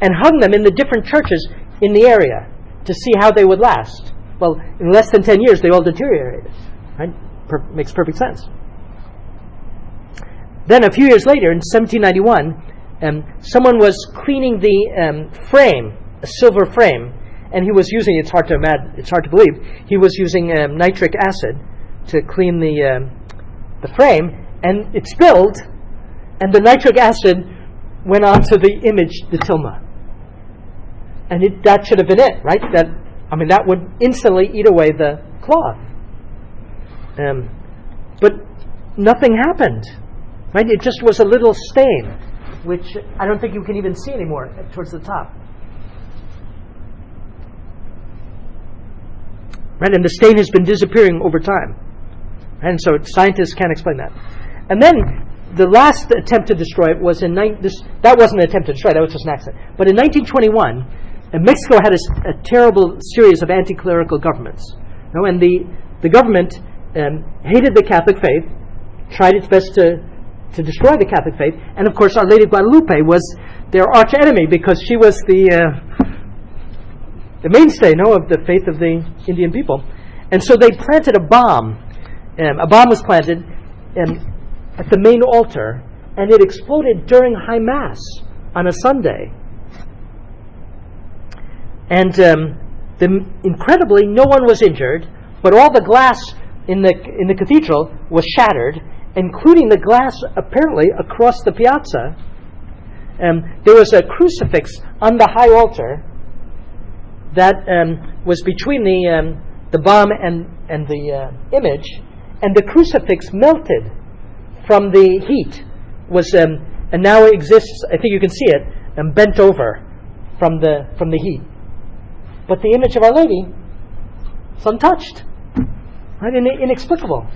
hung them in the different churches in the area to see how they would last. Well, in less than 10 years, they all deteriorated. Right? Makes perfect sense. Then a few years later, in 1791, someone was cleaning the frame, a silver frame, and he was using, it's hard to believe, he was using nitric acid to clean the frame, and it spilled, and the nitric acid went onto the image, the tilma. And that should have been it, right? That would instantly eat away the cloth. But nothing happened, right? It just was a little stain, which I don't think you can even see anymore towards the top. Right? And the stain has been disappearing over time. And so scientists can't explain that. And then the last attempt to destroy it was that wasn't an attempt to destroy it, that was just an accident. But in 1921, Mexico had a terrible series of anti-clerical governments. And the government hated the Catholic faith, tried its best to destroy the Catholic faith, and of course Our Lady of Guadalupe was their arch enemy, because she was the mainstay of the faith of the Indian people. And so they planted a bomb. A bomb was planted at the main altar, and it exploded during High Mass on a Sunday. And incredibly, no one was injured, but all the glass in the cathedral was shattered, including the glass apparently across the piazza. There was a crucifix on the high altar that was between the bomb and the image, and the crucifix melted from the heat. And now it exists. I think you can see it, bent over from the heat. But the image of Our Lady is untouched, right? Inexplicable.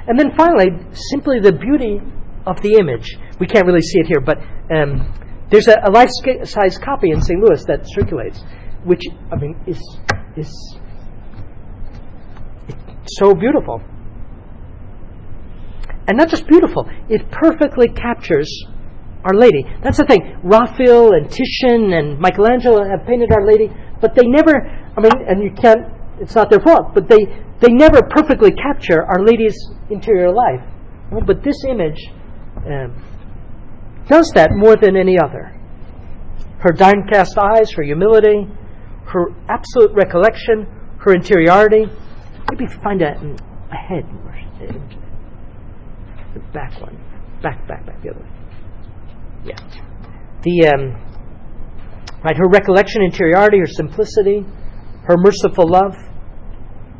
And then finally, simply the beauty of the image. We can't really see it here, but there's a life-size copy in St. Louis that circulates, which is so beautiful. And not just beautiful, it perfectly captures Our Lady. That's the thing. Raphael and Titian and Michelangelo have painted Our Lady, but they never, and you can't, it's not their fault, but they never perfectly capture Our Lady's interior life. But this image does that more than any other. Her downcast eyes, her humility, her absolute recollection, her interiority, maybe find a head. The back one. Back, the other way. Yeah. Right, her recollection, interiority, her simplicity, her merciful love.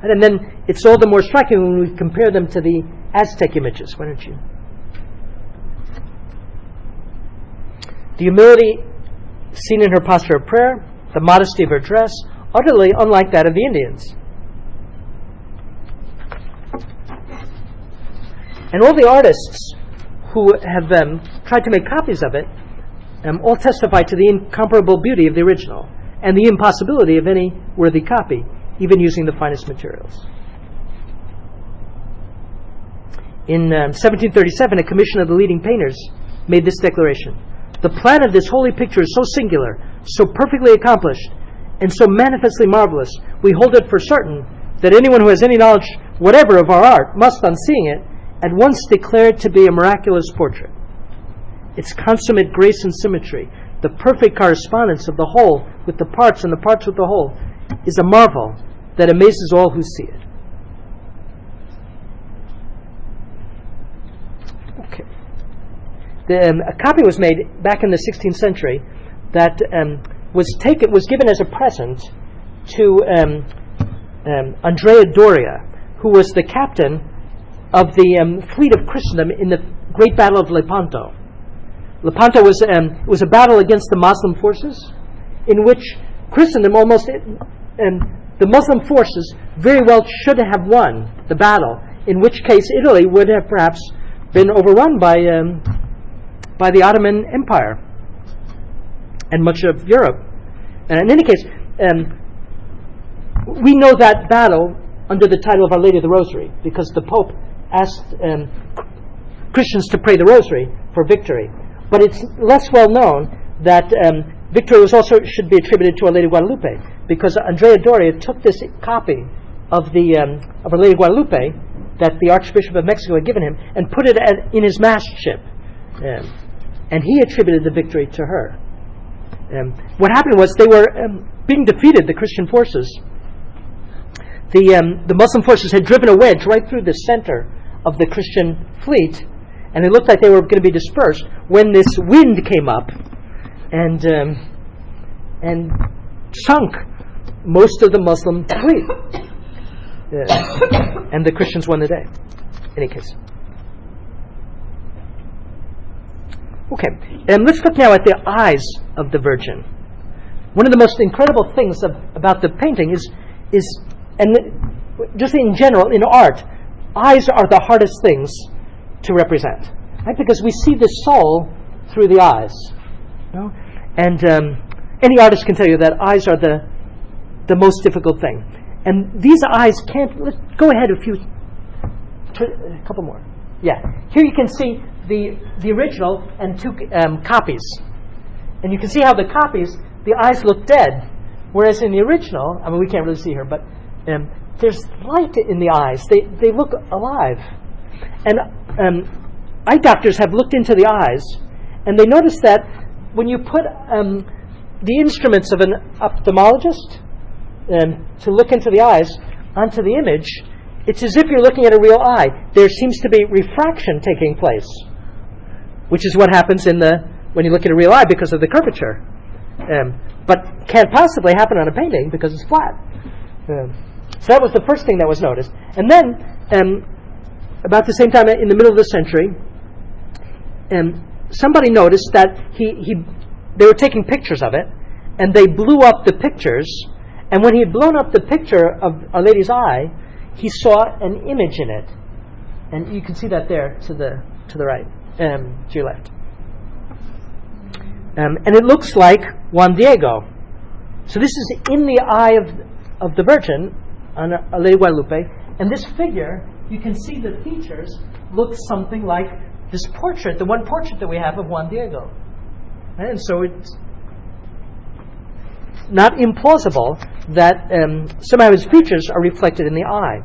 And then it's all the more striking when we compare them to the Aztec images. Why don't you? The humility seen in her posture of prayer, the modesty of her dress, utterly unlike that of the Indians. And all the artists who have tried to make copies of it all testify to the incomparable beauty of the original and the impossibility of any worthy copy, even using the finest materials. In 1737, a commission of the leading painters made this declaration: "The plan of this holy picture is so singular, so perfectly accomplished, and so manifestly marvelous, we hold it for certain that anyone who has any knowledge whatever of our art must, on seeing it, at once declare it to be a miraculous portrait. Its consummate grace and symmetry, the perfect correspondence of the whole with the parts and the parts with the whole, is a marvel that amazes all who see it." Okay. A copy was made back in the 16th century that was given as a present to Andrea Doria, who was the captain of the fleet of Christendom in the Great Battle of Lepanto. Lepanto was a battle against the Muslim forces, in which Christendom the Muslim forces very well should have won the battle, in which case Italy would have perhaps been overrun by the Ottoman Empire and much of Europe. In any case, we know that battle under the title of Our Lady of the Rosary, because the Pope asked Christians to pray the Rosary for victory. But it's less well known that victory should be attributed to Our Lady of Guadalupe, because Andrea Doria took this copy of Our Lady of Guadalupe that the Archbishop of Mexico had given him and put it in his mast ship, and he attributed the victory to her. What happened was they were being defeated, the Christian forces. The Muslim forces had driven a wedge right through the center of the Christian fleet, and it looked like they were going to be dispersed when this wind came up and sunk most of the Muslim fleet. And the Christians won the day. In any case. Okay, let's look now at the eyes of the Virgin. One of the most incredible things about the painting is, and just in general, in art, eyes are the hardest things to represent, right? Because we see the soul through the eyes. You know? And any artist can tell you that eyes are the most difficult thing. And these eyes can't... Let's go ahead a couple more. Yeah. Here you can see the original and two copies. And you can see how the copies, the eyes look dead. Whereas in the original, I mean, we can't really see her, but there's light in the eyes. They look alive. And eye doctors have looked into the eyes, and they notice that when you put the instruments of an ophthalmologist to look into the eyes onto the image, it's as if you're looking at a real eye. There seems to be refraction taking place, which is what happens when you look at a real eye because of the curvature. But can't possibly happen on a painting because it's flat. So that was the first thing that was noticed. And then, about the same time in the middle of the century, somebody noticed that they were taking pictures of it, and they blew up the pictures. And when he had blown up the picture of Our Lady's eye, he saw an image in it, and you can see that there to the right, to your left. And it looks like Juan Diego. So this is in the eye of the Virgin on Our Lady of Guadalupe, and this figure, you can see the features look something like this portrait, the one portrait that we have of Juan Diego. And so it's not implausible that somehow his features are reflected in the eye.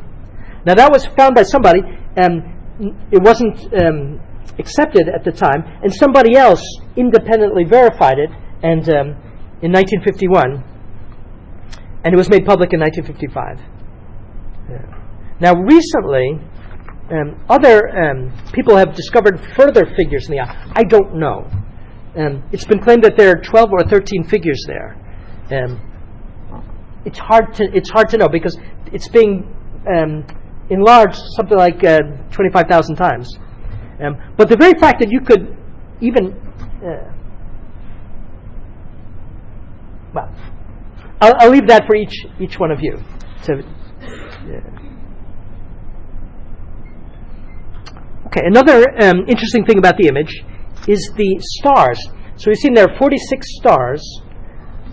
Now that was found by somebody, it wasn't accepted at the time, and somebody else independently verified it, and in 1951, and it was made public in 1955. Now, recently, other people have discovered further figures in the eye. I don't know. It's been claimed that there are 12 or 13 figures there. It's hard to know because it's being enlarged something like 25,000 times. But the very fact that you could even well, I'll leave that for each one of you. Okay, another interesting thing about the image is the stars. So we've seen there are 46 stars,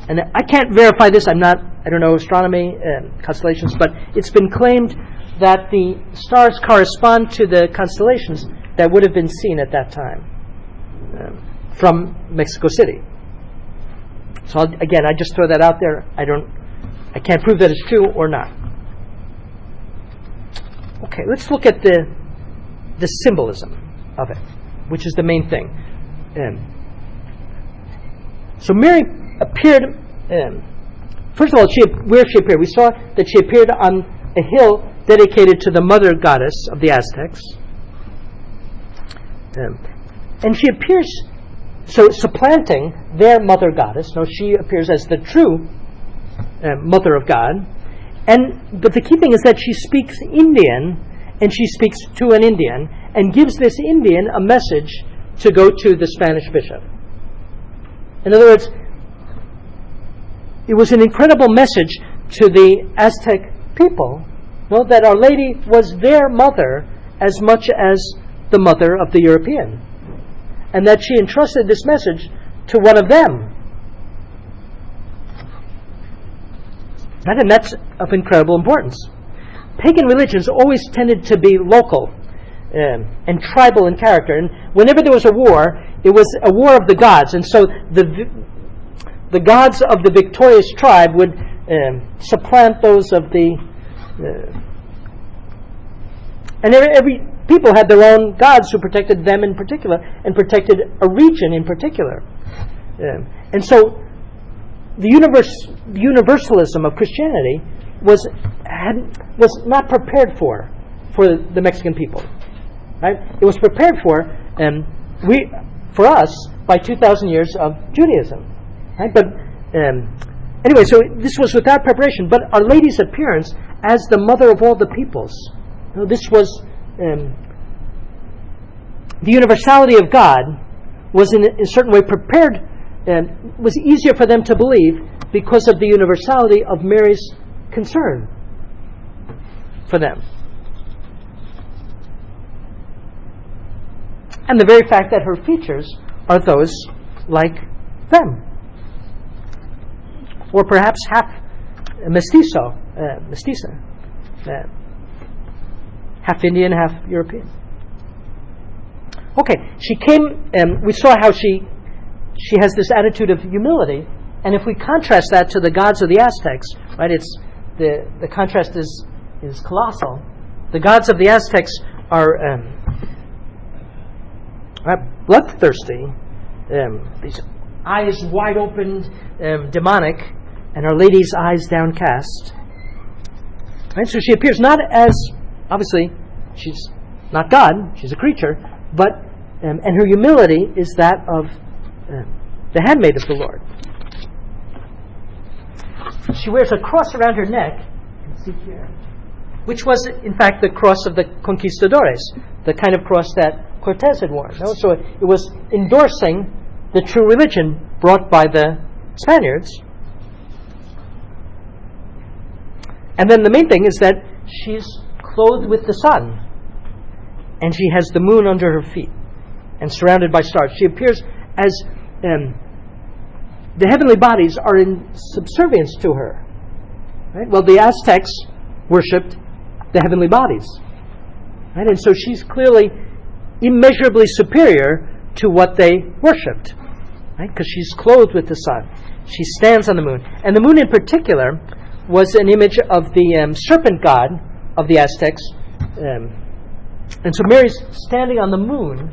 and I can't verify this. I don't know astronomy and constellations, but it's been claimed that the stars correspond to the constellations that would have been seen at that time from Mexico City. So again, I just throw that out there. I can't prove that it's true or not. Okay, let's look at the symbolism of it, which is the main thing. So Mary appeared. First of all, where she appeared, we saw that she appeared on a hill dedicated to the mother goddess of the Aztecs, and she appears supplanting their mother goddess. No, she appears as the true mother of God. But the key thing is that she speaks Indian, and she speaks to an Indian, and gives this Indian a message to go to the Spanish bishop. In other words, it was an incredible message to the Aztec people, that Our Lady was their mother as much as the mother of the European, and that she entrusted this message to one of them. And that's of incredible importance. Pagan religions always tended to be local and tribal in character. And whenever there was a war, it was a war of the gods. And so the gods of the victorious tribe would supplant those of the... and every people had their own gods who protected them in particular and protected a region in particular. And so the universalism of Christianity was not prepared for the Mexican people. Right? It was prepared for us by 2,000 years of Judaism. Right? But anyway, so this was without preparation. But Our Lady's appearance as the mother of all the peoples, this was the universality of God was in a certain way prepared. Was easier for them to believe because of the universality of Mary's concern for them. And the very fact that her features are those like them. Or perhaps half mestiza, half Indian, half European. Okay, she came, we saw how she has this attitude of humility, and if we contrast that to the gods of the Aztecs, right? It's the contrast is colossal. The gods of the Aztecs are bloodthirsty, these eyes wide open, demonic, and Our Lady's eyes downcast. Right? So she appears not as, obviously, she's not God; she's a creature, but and her humility is that of the handmaid of the Lord. She wears a cross around her neck, you can see here, which was in fact the cross of the conquistadores, the kind of cross that Cortez had worn. No? So it was endorsing the true religion brought by the Spaniards. And then the main thing is that she's clothed with the sun, and she has the moon under her feet, and surrounded by stars. She appears as the heavenly bodies are in subservience to her. Right? Well, the Aztecs worshipped the heavenly bodies. Right? And so she's clearly immeasurably superior to what they worshipped. Right? Because she's clothed with the sun. She stands on the moon. And the moon in particular was an image of the serpent god of the Aztecs. And so Mary's standing on the moon.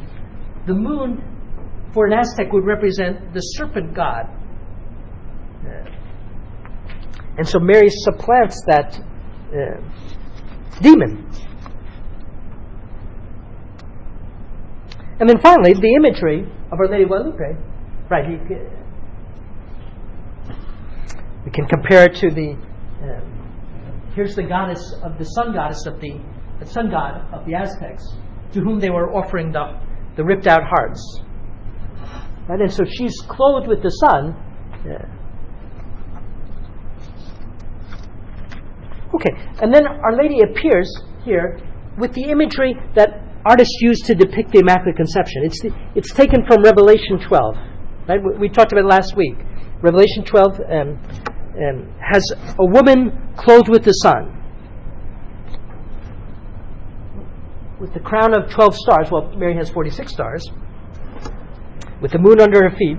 The moon, for an Aztec, would represent the serpent god. And so Mary supplants that demon. And then finally, the imagery of Our Lady of Guadalupe. Right, we can compare it to the. Here's the goddess of the sun goddess of the sun god of the Aztecs, to whom they were offering the ripped out hearts. Right, and so she's clothed with the sun. Okay, and then Our Lady appears here with the imagery that artists use to depict the Immaculate Conception. It's taken from Revelation 12. Right? We talked about it last week. Revelation 12 has a woman clothed with the sun, with the crown of 12 stars. Well, Mary has 46 stars, with the moon under her feet.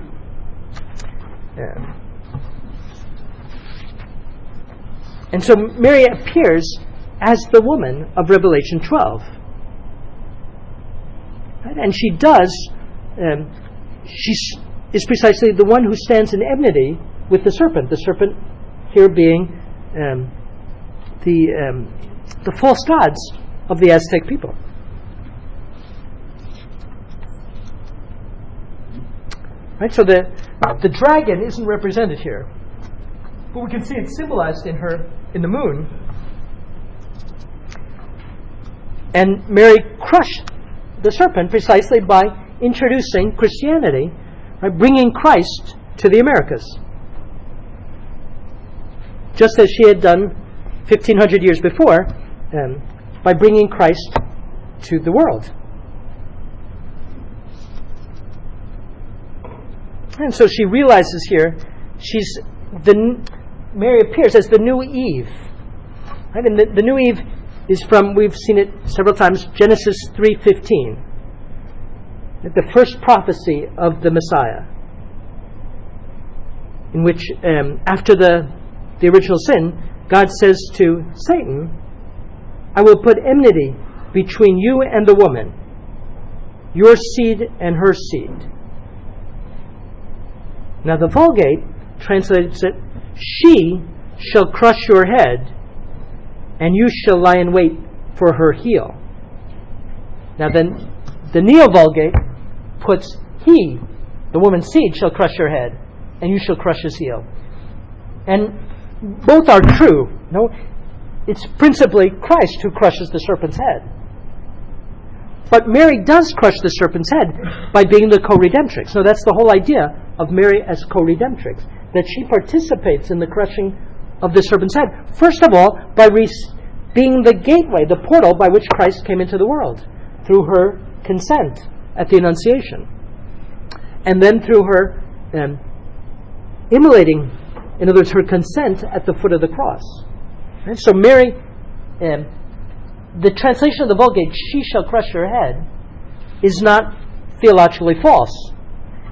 And so Mary appears as the woman of Revelation 12. Right? And she does, she is precisely the one who stands in enmity with the serpent here being the false gods of the Aztec people. Right? So the dragon isn't represented here, but we can see it symbolized in the moon. And Mary crushed the serpent precisely by introducing Christianity, by bringing Christ to the Americas, just as she had done 1,500 years before, by bringing Christ to the world. And so she realizes here, Mary appears as the new Eve. Right? And the new Eve is from, we've seen it several times, Genesis 3:15, the first prophecy of the Messiah, in which after the original sin, God says to Satan, I will put enmity between you and the woman, your seed and her seed. Now the Vulgate translates it, she shall crush your head, and you shall lie in wait for her heel. Now then, the Neo-Vulgate puts he, the woman's seed, shall crush your head, and you shall crush his heel. And both are true. No, it's principally Christ who crushes the serpent's head. But Mary does crush the serpent's head by being the co-redemptrix. So that's the whole idea of Mary as co-redemptrix, that she participates in the crushing of the serpent's head. First of all, by being the gateway, the portal by which Christ came into the world, through her consent at the Annunciation. And then through her immolating, in other words, her consent at the foot of the cross. Right? So Mary, the translation of the Vulgate, she shall crush your head, is not theologically false.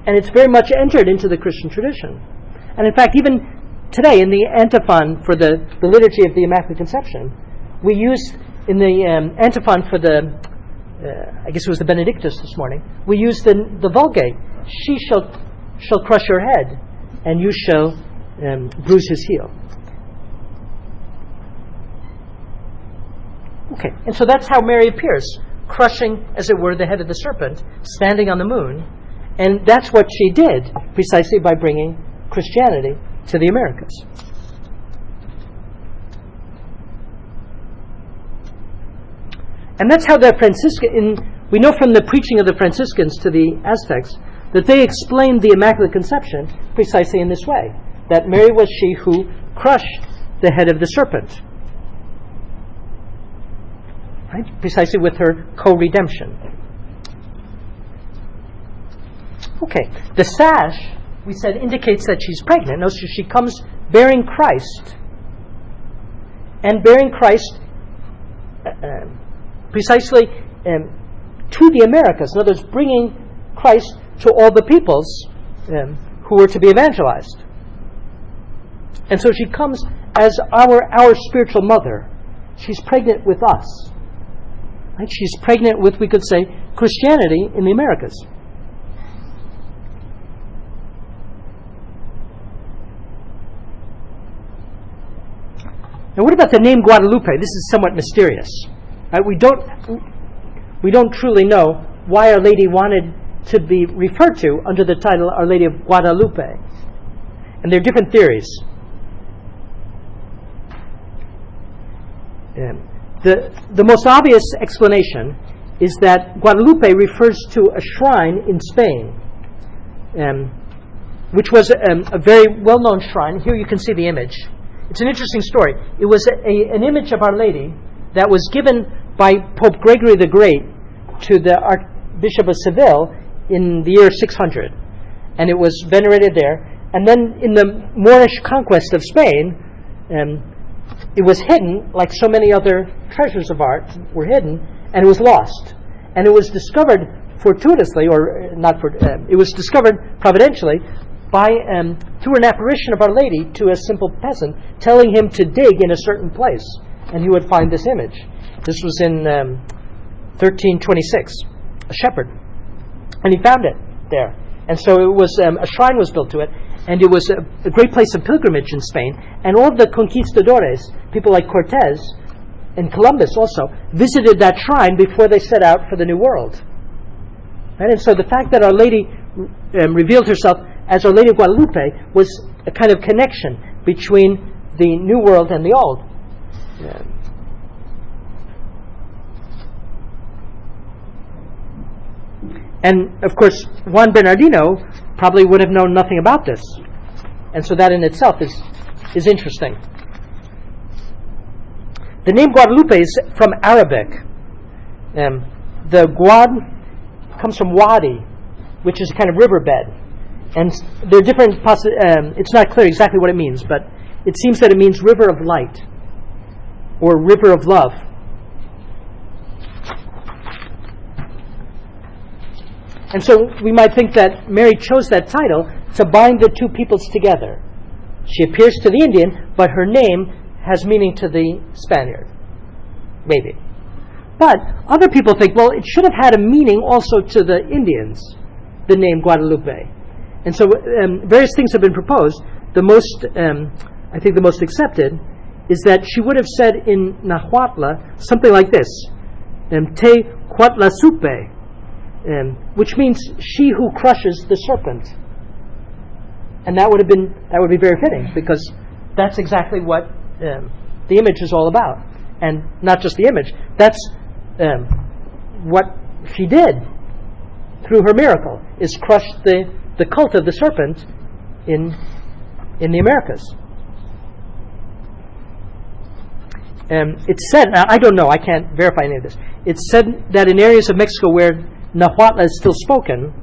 And it's very much entered into the Christian tradition. And in fact, even today, in the antiphon for the liturgy of the Immaculate Conception, we use, in the antiphon for the, I guess it was the Benedictus this morning, we use the Vulgate, she shall crush your head, and you shall bruise his heel. Okay, and so that's how Mary appears, crushing, as it were, the head of the serpent, standing on the moon, and that's what she did, precisely by bringing Christianity to the Americas. And that's how the we know from the preaching of the Franciscans to the Aztecs that they explained the Immaculate Conception precisely in this way, that Mary was she who crushed the head of the serpent, right? Precisely with her co-redemption. Okay, the sash, we said, indicates that she's pregnant. Notice she comes bearing Christ, and bearing Christ precisely to the Americas. In other words, bringing Christ to all the peoples who were to be evangelized. And so she comes as our spiritual mother. She's pregnant with us. Right? She's pregnant with, we could say, Christianity in the Americas. Now, what about the name Guadalupe? This is somewhat mysterious. We don't truly know why Our Lady wanted to be referred to under the title Our Lady of Guadalupe. And there are different theories. The most obvious explanation is that Guadalupe refers to a shrine in Spain, which was a very well-known shrine. Here you can see the image. It's an interesting story. It was an image of Our Lady that was given by Pope Gregory the Great to the Archbishop of Seville in the year 600. And it was venerated there. And then in the Moorish conquest of Spain, it was hidden, like so many other treasures of art were hidden, and it was lost. And it was discovered fortuitously, or not for, it was discovered providentially by through an apparition of Our Lady to a simple peasant, telling him to dig in a certain place, and he would find this image. This was in 1326, a shepherd, and he found it there. And so it was a shrine was built to it, and it was a great place of pilgrimage in Spain. And all of the conquistadores, people like Cortez and Columbus also, visited that shrine before they set out for the New World. Right? And so the fact that Our Lady revealed herself as Our Lady of Guadalupe was a kind of connection between the New World and the Old. And of course, Juan Bernardino probably would have known nothing about this. And so that in itself is interesting. The name Guadalupe is from Arabic. The Guad comes from wadi, which is a kind of riverbed. And there are different it's not clear exactly what it means, but it seems that it means river of light or river of love. And so we might think that Mary chose that title to bind the two peoples together. She appears to the Indian, but her name has meaning to the Spaniard. Maybe. But other people think, well, it should have had a meaning also to the Indians, the name Guadalupe. And so various things have been proposed. The most, I think the most accepted, is that she would have said in Nahuatl something like this, Te Cuatlasupe, which means she who crushes the serpent. And that would be very fitting, because that's exactly what the image is all about. And not just the image, that's what she did through her miracle, is crush the cult of the serpent in the Americas. It's said, now I don't know, I can't verify any of this, it's said that in areas of Mexico where Nahuatl is still spoken,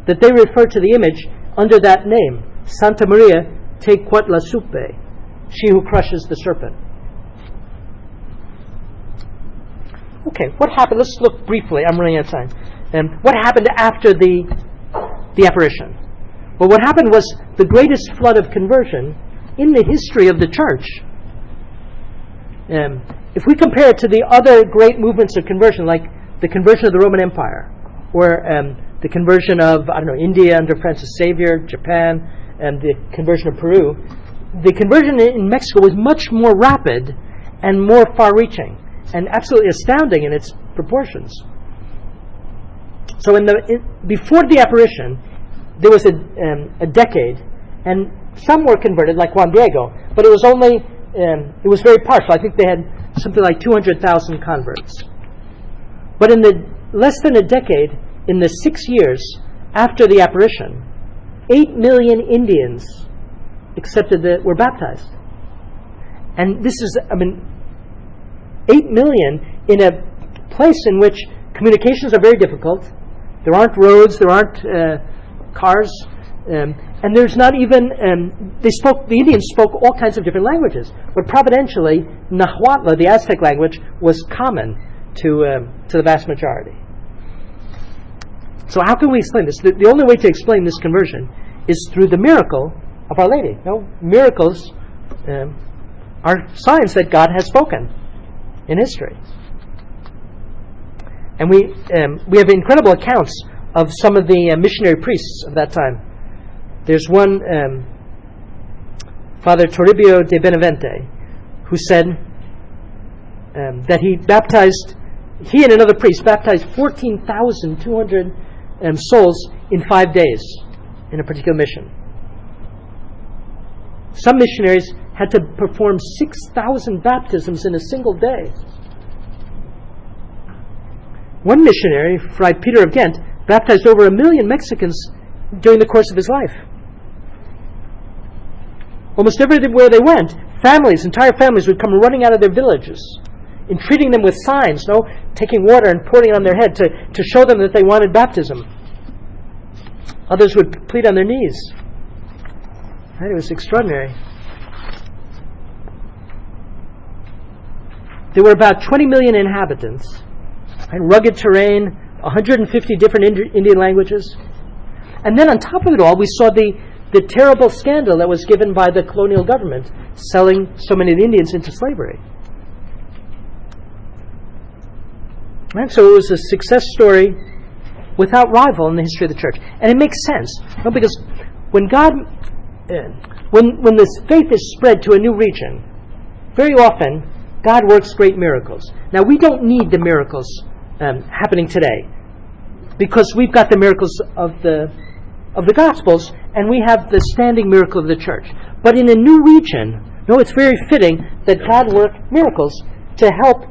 that they refer to the image under that name, Santa Maria Te Cuatlasupe, she who crushes the serpent. Okay, what happened? Let's look briefly. I'm running out of time. What happened after the apparition? Well, what happened was the greatest flood of conversion in the history of the church. If we compare it to the other great movements of conversion, like the conversion of the Roman Empire, or the conversion of, India under Francis Xavier, Japan, and the conversion of Peru, the conversion in Mexico was much more rapid and more far-reaching, and absolutely astounding in its proportions. So before the apparition, there was a decade, and some were converted, like Juan Diego, but it was only, it was very partial. I think they had something like 200,000 converts. But in the less than a decade, in the 6 years after the apparition, 8 million Indians were baptized. And this is, 8 million in a place in which communications are very difficult. There aren't roads, there aren't cars, and there's not even, the Indians spoke all kinds of different languages. But providentially, Nahuatl, the Aztec language, was common to the vast majority. So how can we explain this? The only way to explain this conversion is through the miracle of Our Lady. Miracles are signs that God has spoken in history. And we have incredible accounts of some of the missionary priests of that time. There's one, Father Toribio de Benavente, who said that he and another priest baptized 14,200 souls in 5 days in a particular mission. Some missionaries had to perform 6,000 baptisms in a single day. One missionary, Fray Peter of Ghent, baptized over 1 million Mexicans during the course of his life. Almost everywhere they went, entire families would come running out of their villages, entreating them with signs, taking water and pouring it on their head to show them that they wanted baptism. Others would plead on their knees. Right? It was extraordinary. There were about 20 million inhabitants, and rugged terrain, 150 different Indian languages. And then on top of it all, we saw the terrible scandal that was given by the colonial government, selling so many of the Indians into slavery. And so it was a success story without rival in the history of the church. And it makes sense, because when when this faith is spread to a new region, very often God works great miracles. Now, we don't need the miracles happening today, because we've got the miracles of the Gospels, and we have the standing miracle of the church. But in a new region, it's very fitting that God work miracles to help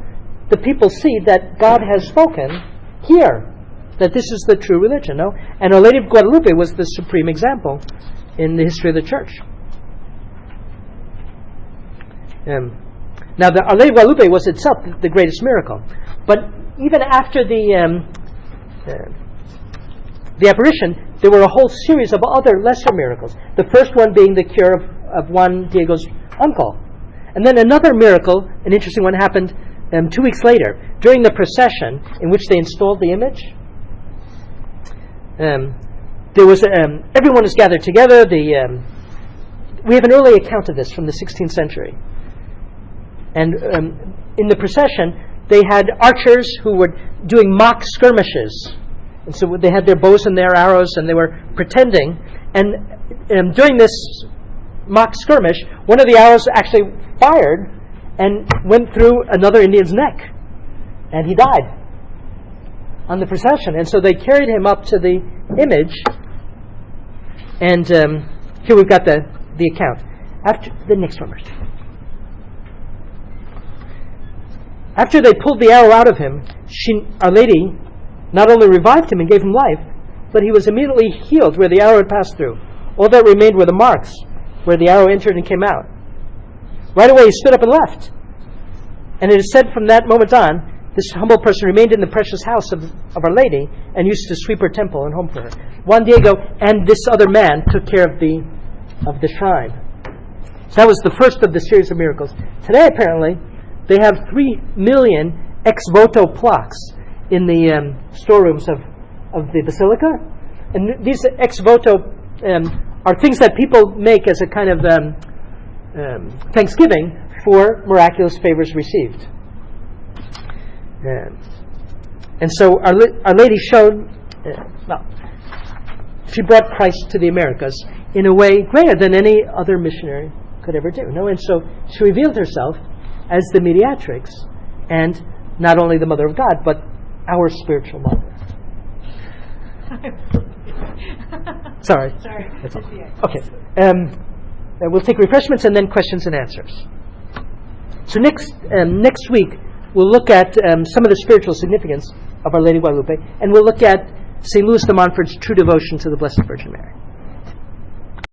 the people see that God has spoken here, that this is the true religion. And Our Lady of Guadalupe was the supreme example in the history of the church. Now, Our Lady of Guadalupe was itself the greatest miracle, but even after the apparition, there were a whole series of other lesser miracles. The first one being the cure of Juan Diego's uncle. And then another miracle, an interesting one, happened 2 weeks later, during the procession in which they installed the image. There was everyone was gathered together. We have an early account of this from the 16th century. And in the procession, they had archers who were doing mock skirmishes. And so they had their bows and their arrows, and they were pretending. And during this mock skirmish, one of the arrows actually fired and went through another Indian's neck. And he died on the procession. And so they carried him up to the image. And here we've got the account. After the next one, verse. After they pulled the arrow out of him, Our Lady not only revived him and gave him life, but he was immediately healed where the arrow had passed through. All that remained were the marks where the arrow entered and came out. Right away he stood up and left. And it is said from that moment on, this humble person remained in the precious house of Our Lady and used to sweep her temple and home for her. Juan Diego and this other man took care of the shrine. So that was the first of the series of miracles. Today, apparently, they have 3 million ex voto plaques in the storerooms of the basilica. And these ex voto are things that people make as a kind of thanksgiving for miraculous favors received. And so Our Lady showed, she brought Christ to the Americas in a way greater than any other missionary could ever do. And so she revealed herself as the mediatrix, and not only the Mother of God, but our spiritual mother. Sorry. That's all. Okay. We'll take refreshments and then questions and answers. So next week we'll look at some of the spiritual significance of Our Lady of Guadalupe, and we'll look at St. Louis de Montfort's true devotion to the Blessed Virgin Mary.